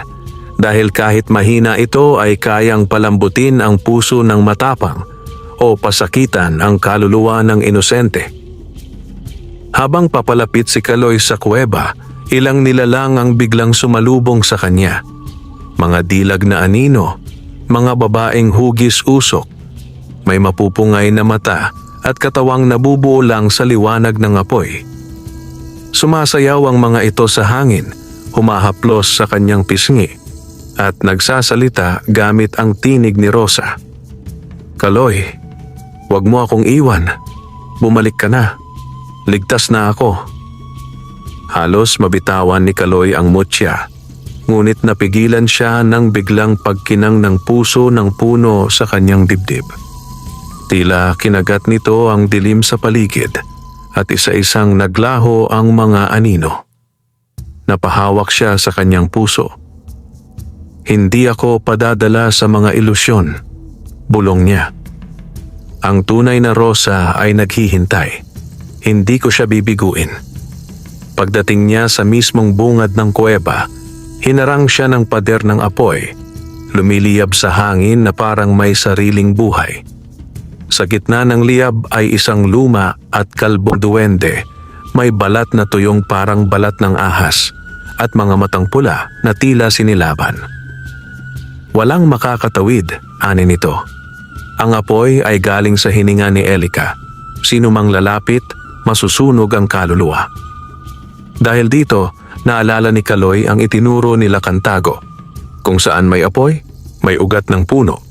dahil kahit mahina ito ay kayang palambutin ang puso ng matapang o pasakitan ang kaluluwa ng inosente. Habang papalapit si Kaloy sa kuweba, ilang nilalang ang biglang sumalubong sa kanya. Mga dilag na anino, mga babaeng hugis-usok, may mapupungay na mata at katawang nabubuo lang sa liwanag ng apoy. Sumasayaw ang mga ito sa hangin, humahaplos sa kanyang pisngi at nagsasalita gamit ang tinig ni Rosa. "Kaloy, wag mo akong iwan. Bumalik ka na. Ligtas na ako." Halos mabitawan ni Kaloy ang mutya, ngunit napigilan siya ng biglang pagkinang ng puso ng puno sa kanyang dibdib. Tila kinagat nito ang dilim sa paligid at isa-isang naglaho ang mga anino. Napahawak siya sa kanyang puso. "Hindi ako padadala sa mga ilusyon," bulong niya. "Ang tunay na Rosa ay naghihintay. Hindi ko siya bibiguin." Pagdating niya sa mismong bungad ng kuweba, hinarang siya ng pader ng apoy, lumiliyab sa hangin na parang may sariling buhay. Sa gitna ng liyab ay isang luma at kalbong duwende, may balat na tuyong parang balat ng ahas at mga matang pula na tila sinilaban. "Walang makakatawid," ani nito. "Ang apoy ay galing sa hininga ni Elika. Sino mang lalapit, masusunog ang kaluluwa." Dahil dito, naalala ni Kaloy ang itinuro nila Kantago. Kung saan may apoy, may ugat ng puno.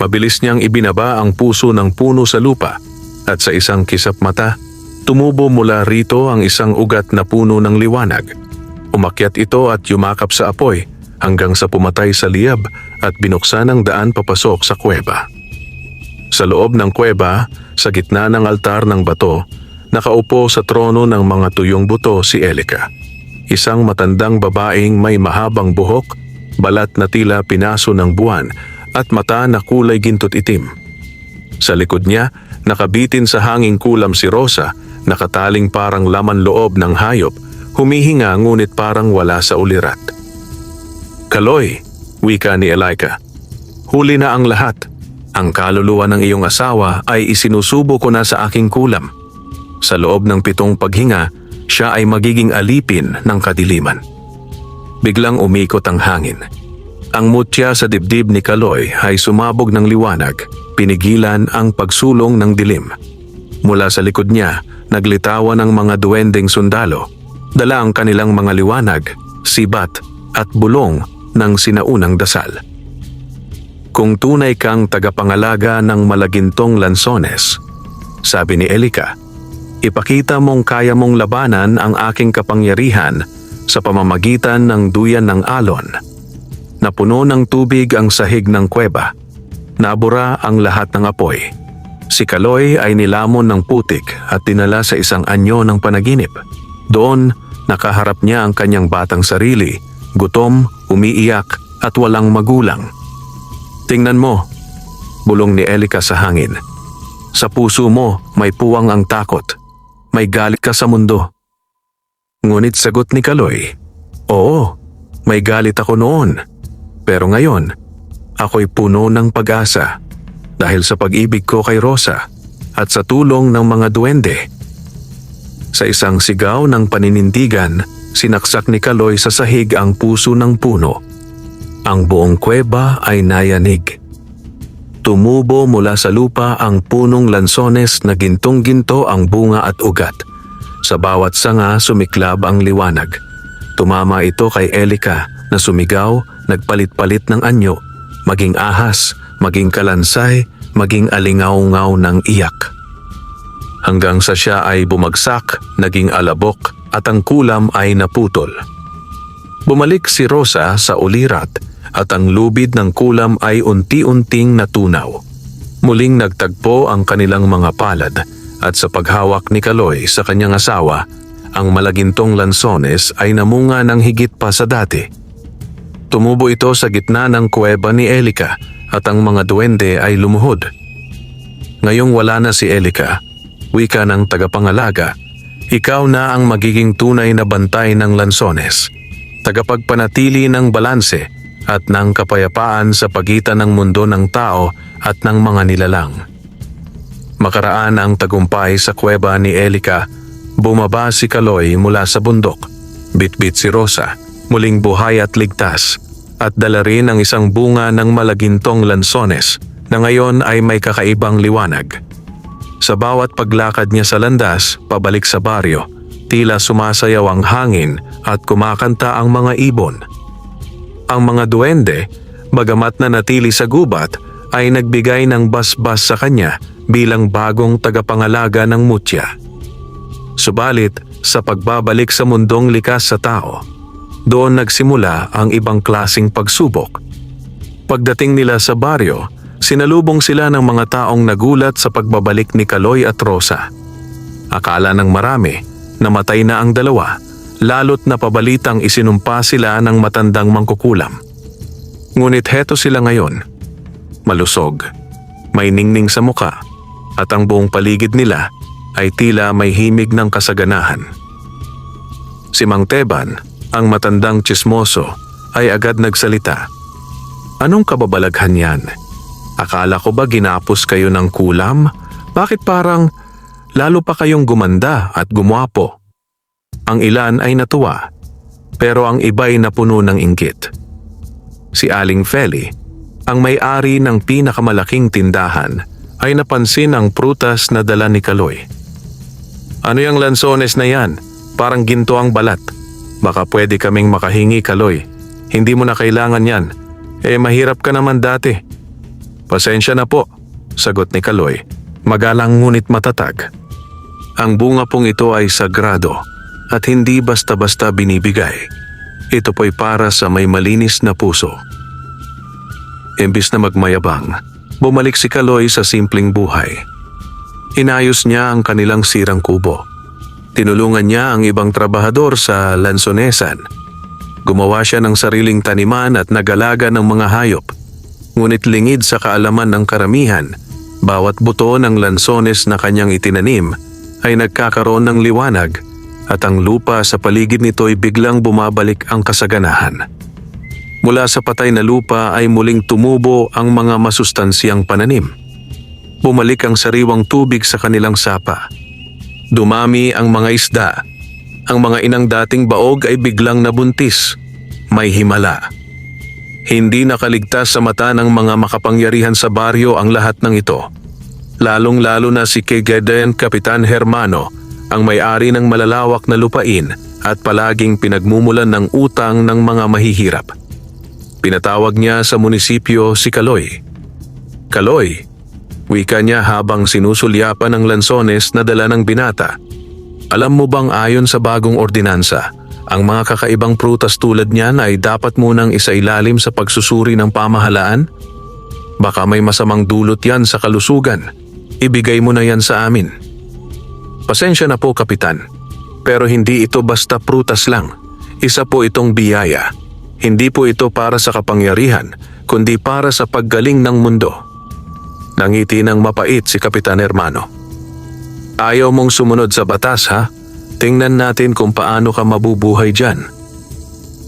Mabilis niyang ibinaba ang puso ng puno sa lupa at sa isang kisap mata, tumubo mula rito ang isang ugat na puno ng liwanag. Umakyat ito at yumakap sa apoy hanggang sa pumatay sa liyab at binuksan ang daan papasok sa kuweba. Sa loob ng kuweba, sa gitna ng altar ng bato, nakaupo sa trono ng mga tuyong buto si Elika. Isang matandang babaeng may mahabang buhok, balat na tila pinaso ng buwan at mata na kulay gintot itim. Sa likod niya, nakabitin sa hanging kulam si Rosa, nakataling parang laman loob ng hayop, humihinga ngunit parang wala sa ulirat. "Kaloy," wika ni Elika, "huli na ang lahat. Ang kaluluwa ng iyong asawa ay isinusubo ko na sa aking kulam. Sa loob ng 7 paghinga, siya ay magiging alipin ng kadiliman." Biglang umikot ang hangin. Ang mutya sa dibdib ni Kaloy ay sumabog ng liwanag, pinigilan ang pagsulong ng dilim. Mula sa likod niya, naglitawan ang mga duwendeng sundalo, dala ang kanilang mga liwanag, sibat at bulong ng sinaunang dasal. "Kung tunay kang tagapangalaga ng malagintong lansones," sabi ni Elika, "ipakita mong kaya mong labanan ang aking kapangyarihan sa pamamagitan ng duyan ng alon." Napuno ng tubig ang sahig ng kuweba. Nabura ang lahat ng apoy. Si Kaloy ay nilamon ng putik at dinala sa isang anyo ng panaginip. Doon, nakaharap niya ang kanyang batang sarili, gutom, umiiyak at walang magulang. "Tingnan mo," bulong ni Elika sa hangin. "Sa puso mo may puwang ang takot. May galit ka sa mundo." Ngunit sagot ni Kaloy, "Oo, may galit ako noon. Pero ngayon, ako'y puno ng pag-asa dahil sa pag-ibig ko kay Rosa at sa tulong ng mga duwende." Sa isang sigaw ng paninindigan, sinaksak ni Kaloy sa sahig ang puso ng puno. Ang buong kuweba ay nayanig. Tumubo mula sa lupa ang punong lansones na gintong-ginto ang bunga at ugat. Sa bawat sanga sumiklab ang liwanag. Tumama ito kay Elika na sumigaw, nagpalit-palit ng anyo, maging ahas, maging kalansay, maging alingaw-ngaw ng iyak. Hanggang sa siya ay bumagsak, naging alabok at ang kulam ay naputol. Bumalik si Rosa sa ulirat at ang lubid ng kulam ay unti-unting natunaw. Muling nagtagpo ang kanilang mga palad at sa paghawak ni Kaloy sa kanyang asawa, ang malagintong lansones ay namunga ng higit pa sa dati. Tumubo ito sa gitna ng kuweba ni Elika at ang mga duwende ay lumuhod. Ngayong wala na si Elika, wika ng tagapangalaga, ikaw na ang magiging tunay na bantay ng lansones, tagapagpanatili ng balanse at ng kapayapaan sa pagitan ng mundo ng tao at ng mga nilalang. Makaraan ang tagumpay sa kuweba ni Elika, bumaba si Kaloy mula sa bundok, bitbit si Rosa, muling buhay at ligtas, at dala rin ang isang bunga ng malagintong lansones na ngayon ay may kakaibang liwanag. Sa bawat paglakad niya sa landas, pabalik sa baryo, tila sumasayaw ang hangin at kumakanta ang mga ibon. Ang mga duwende, bagamat na natili sa gubat, ay nagbigay ng basbas sa kanya bilang bagong tagapangalaga ng mutya. Subalit, sa pagbabalik sa mundong likas sa tao, doon nagsimula ang ibang klasing pagsubok. Pagdating nila sa baryo, sinalubong sila ng mga taong nagulat sa pagbabalik ni Kaloy at Rosa. Akala ng marami, namatay na ang dalawa, lalo't napabalitang isinumpa sila ng matandang mangkukulam. Ngunit heto sila ngayon, malusog, may ningning sa muka, at ang buong paligid nila ay tila may himig ng kasaganahan. Si Mang Teban, ang matandang tsismoso, ay agad nagsalita. Anong kababalaghan yan? Akala ko ba ginapos kayo ng kulam? Bakit parang lalo pa kayong gumanda at gumwapo? Ang ilan ay natuwa, pero ang iba'y napuno ng inggit. Si Aling Feli, ang may-ari ng pinakamalaking tindahan, ay napansin ang prutas na dala ni Kaloy. Ano yung lansones na yan? Parang ginto ang balat. Baka pwede kaming makahingi, Kaloy. Hindi mo na kailangan yan. Mahirap ka naman dati. Pasensya na po, sagot ni Kaloy, magalang ngunit matatag. Ang bunga pong ito ay sagrado at hindi basta-basta binibigay. Ito po'y para sa may malinis na puso. Imbis na magmayabang, bumalik si Kaloy sa simpleng buhay. Inayos niya ang kanilang sirang kubo. Tinulungan niya ang ibang trabahador sa lansonesan. Gumawa siya ng sariling taniman at nagalaga ng mga hayop. Ngunit lingid sa kaalaman ng karamihan, bawat buto ng lansones na kanyang itinanim ay nagkakaroon ng liwanag at ang lupa sa paligid nito'y biglang bumabalik ang kasaganahan. Mula sa patay na lupa ay muling tumubo ang mga masustansyang pananim. Bumalik ang sariwang tubig sa kanilang sapa. Dumami ang mga isda. Ang mga inang dating baog ay biglang nabuntis. May himala. Hindi nakaligtas sa mata ng mga makapangyarihan sa baryo ang lahat ng ito. Lalong-lalo na si Kegeden Kapitan Hermano, ang may-ari ng malalawak na lupain at palaging pinagmumulan ng utang ng mga mahihirap. Pinatawag niya sa munisipyo si Kaloy. Kaloy, wika niya habang sinusulyapan ng lansones na dala ng binata. Alam mo bang ayon sa bagong ordinansa, ang mga kakaibang prutas tulad niyan ay dapat munang isailalim sa pagsusuri ng pamahalaan? Baka may masamang dulot yan sa kalusugan. Ibigay mo na yan sa amin. Pasensya na po, Kapitan. Pero hindi ito basta prutas lang. Isa po itong biyaya. Hindi po ito para sa kapangyarihan, kundi para sa paggaling ng mundo. Nangiti ng mapait si Kapitan Hermano. Ayaw mong sumunod sa batas, ha? Tingnan natin kung paano ka mabubuhay dyan.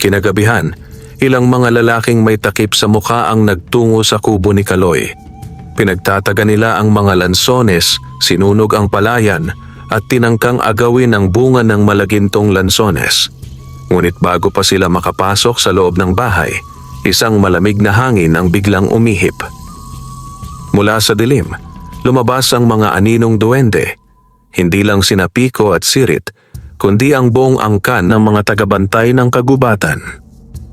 Kinagabihan, ilang mga lalaking may takip sa mukha ang nagtungo sa kubo ni Kaloy. Pinagtataga nila ang mga lansones, sinunog ang palayan, at tinangkang agawin ang bunga ng malagintong lansones. Ngunit bago pa sila makapasok sa loob ng bahay, isang malamig na hangin ang biglang umihip. Mula sa dilim, lumabas ang mga aninong duwende. Hindi lang sina Pico at Sirit, kundi ang buong angkan ng mga tagabantay ng kagubatan.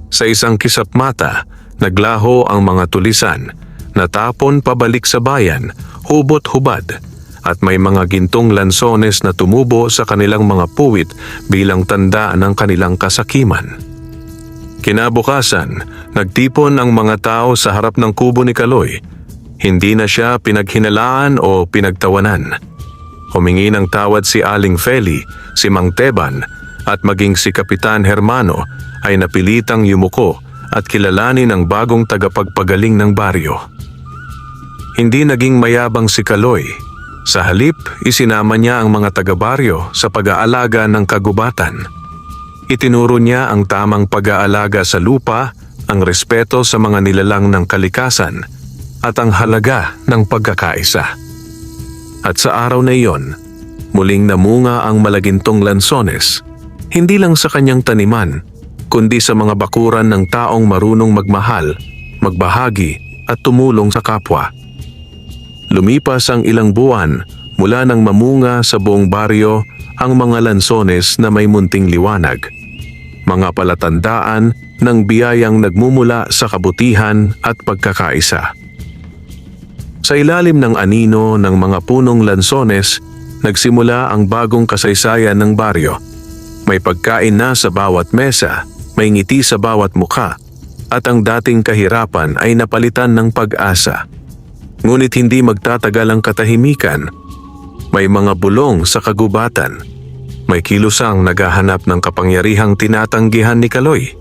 Sa isang kisap mata, naglaho ang mga tulisan, natapon pabalik sa bayan, hubot-hubad, at may mga gintong lansones na tumubo sa kanilang mga puwit bilang tanda ng kanilang kasakiman. Kinabukasan, nagtipon ang mga tao sa harap ng kubo ni Kaloy. Hindi na siya pinaghinalaan o pinagtawanan. Humingi ng tawad si Aling Feli, si Mang Teban, at maging si Kapitan Hermano ay napilitang yumuko at kilalanin ang bagong tagapagpagaling ng baryo. Hindi naging mayabang si Kaloy. Sa halip, isinama niya ang mga taga-baryo sa pag-aalaga ng kagubatan. Itinuro niya ang tamang pag-aalaga sa lupa, ang respeto sa mga nilalang ng kalikasan, at ang halaga ng pagkakaisa. At sa araw na iyon, muling namunga ang Malagintong Lanzones, hindi lang sa kanyang taniman, kundi sa mga bakuran ng taong marunong magmahal, magbahagi at tumulong sa kapwa. Lumipas ang ilang buwan mula nang mamunga sa buong baryo ang mga lansones na may munting liwanag, mga palatandaan ng biyayang nagmumula sa kabutihan at pagkakaisa. Sa ilalim ng anino ng mga punong lansones, nagsimula ang bagong kasaysayan ng baryo. May pagkain na sa bawat mesa, may ngiti sa bawat mukha, at ang dating kahirapan ay napalitan ng pag-asa. Ngunit hindi magtatagal ang katahimikan. May mga bulong sa kagubatan. May kilusang naghahanap ng kapangyarihang tinatanggihan ni Kaloy.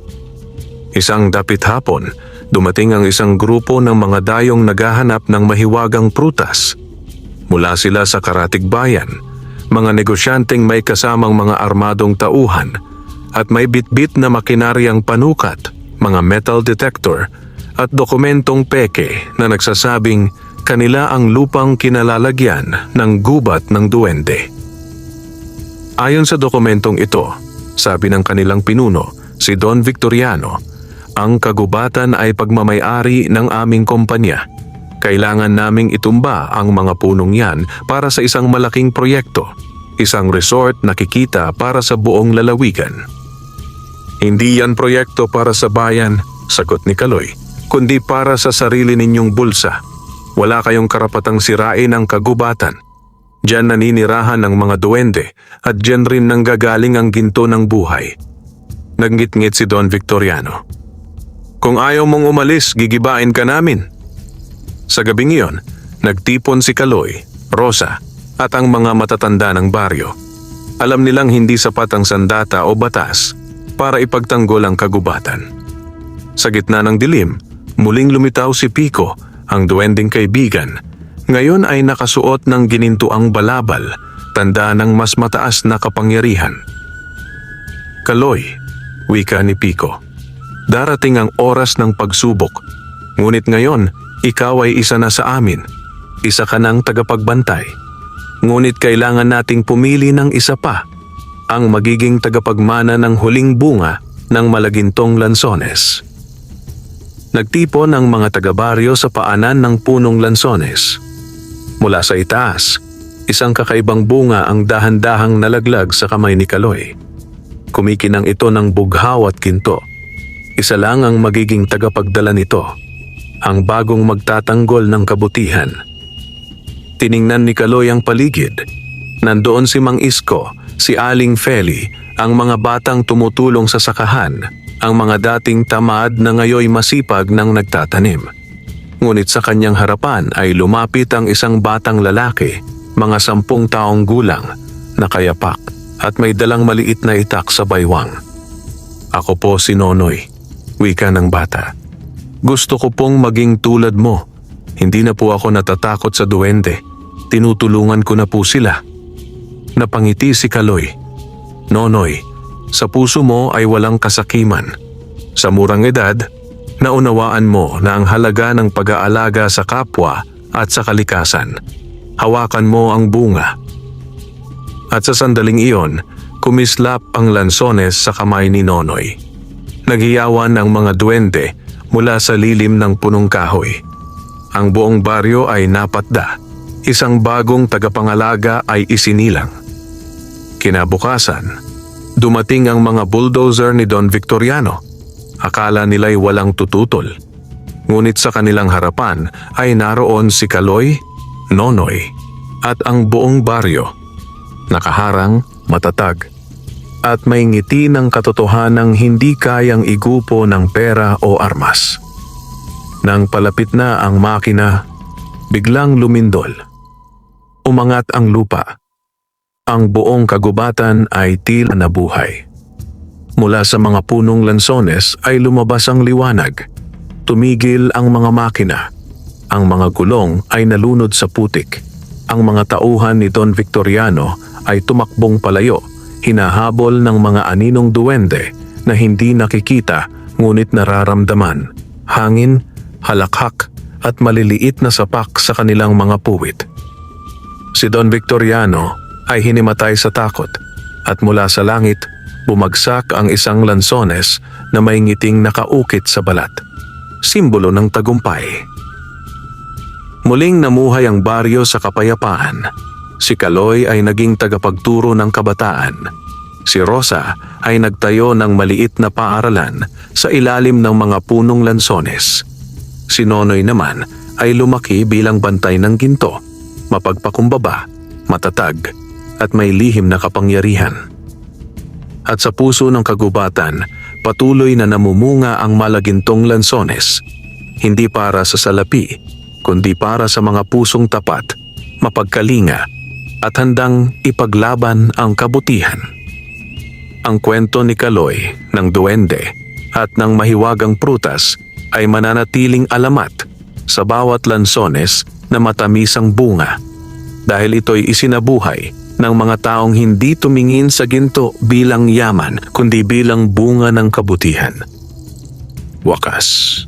Isang dapit hapon, dumating ang isang grupo ng mga dayong naghahanap ng mahiwagang prutas. Mula sila sa karatig bayan, mga negosyanteng may kasamang mga armadong tauhan at may bitbit na makinaryang panukat, mga metal detector at dokumentong peke na nagsasabing kanila ang lupang kinalalagyan ng gubat ng duwende. Ayon sa dokumentong ito, sabi ng kanilang pinuno, si Don Victoriano, ang kagubatan ay pagmamay-ari ng aming kumpanya. Kailangan naming itumba ang mga punong yan para sa isang malaking proyekto, isang resort na kikita para sa buong lalawigan. Hindi yan proyekto para sa bayan, sagot ni Kaloy, kundi para sa sarili ninyong bulsa. Wala kayong karapatang sirain ang kagubatan. Diyan naninirahan ng mga duwende at diyan rin nanggagaling ang ginto ng buhay. Nagnggit-ngit si Don Victoriano. Kung ayaw mong umalis, gigibain ka namin. Sa gabing iyon, nagtipon si Kaloy, Rosa at ang mga matatanda ng baryo. Alam nilang hindi sapat ang sandata o batas para ipagtanggol ang kagubatan. Sa gitna ng dilim, muling lumitaw si Pico, ang duwending kaibigan. Ngayon ay nakasuot ng ginintuang balabal, tanda ng mas mataas na kapangyarihan. Kaloy, wika ni Pico, darating ang oras ng pagsubok. Ngunit ngayon, ikaw ay isa na sa amin. Isa ka ng tagapagbantay. Ngunit kailangan nating pumili ng isa pa, ang magiging tagapagmana ng huling bunga ng Malagintong Lanzones. Nagtipon ang mga taga-baryo sa paanan ng punong lansones. Mula sa itaas, isang kakaibang bunga ang dahan-dahang nalaglag sa kamay ni Kaloy. Kumikinang ito ng bughaw at ginto. Isa lang ang magiging tagapagdala nito, ang bagong magtatanggol ng kabutihan. Tiningnan ni Kaloy ang paligid. Nandoon si Mang Isko, si Aling Feli, ang mga batang tumutulong sa sakahan, ang mga dating tamad na ngayoy masipag ng nagtatanim. Ngunit sa kanyang harapan ay lumapit ang isang batang lalaki, mga 10 taong gulang, nakayapak at may dalang maliit na itak sa baywang. Ako po si Nonoy, wika ng bata. Gusto ko pong maging tulad mo. Hindi na po ako natatakot sa duwende. Tinutulungan ko na po sila. Napangiti si Kaloy. Nonoy, sa puso mo ay walang kasakiman. Sa murang edad, naunawaan mo na ang halaga ng pag-aalaga sa kapwa at sa kalikasan. Hawakan mo ang bunga. At sa sandaling iyon, kumislap ang lansones sa kamay ni Nonoy. Naghiyawan ang mga duwende mula sa lilim ng punong kahoy. Ang buong baryo ay napatda. Isang bagong tagapangalaga ay isinilang. Kinabukasan, dumating ang mga bulldozer ni Don Victoriano. Akala nila'y walang tututol. Ngunit sa kanilang harapan ay naroon si Kaloy, Nonoy, at ang buong baryo. Nakaharang, matatag, at may ngiti ng katotohanang hindi kayang igupo ng pera o armas. Nang palapit na ang makina, biglang lumindol. Umangat ang lupa. Ang buong kagubatan ay tila nabuhay. Mula sa mga punong lansones ay lumabas ang liwanag. Tumigil ang mga makina. Ang mga gulong ay nalunod sa putik. Ang mga tauhan ni Don Victoriano ay tumakbong palayo, hinahabol ng mga aninong duwende na hindi nakikita ngunit nararamdaman. Hangin, halakhak at maliliit na sapak sa kanilang mga puwit. Si Don Victoriano ay hinimatay sa takot at mula sa langit bumagsak ang isang lansones na may ngiting nakaukit sa balat. Simbolo ng tagumpay. Muling namuhay ang baryo sa kapayapaan. Si Kaloy ay naging tagapagturo ng kabataan. Si Rosa ay nagtayo ng maliit na paaralan sa ilalim ng mga punong lansones. Si Nonoy naman ay lumaki bilang bantay ng ginto, mapagpakumbaba, matatag, at may lihim na kapangyarihan. At sa puso ng kagubatan, patuloy na namumunga ang malagintong lansones, hindi para sa salapi, kundi para sa mga pusong tapat, mapagkalinga, at handang ipaglaban ang kabutihan. Ang kwento ni Kaloy, ng duwende, at ng mahiwagang prutas ay mananatiling alamat sa bawat lansones na matamisang bunga dahil ito'y isinabuhay ng mga taong hindi tumingin sa ginto bilang yaman kundi bilang bunga ng kabutihan. Wakas.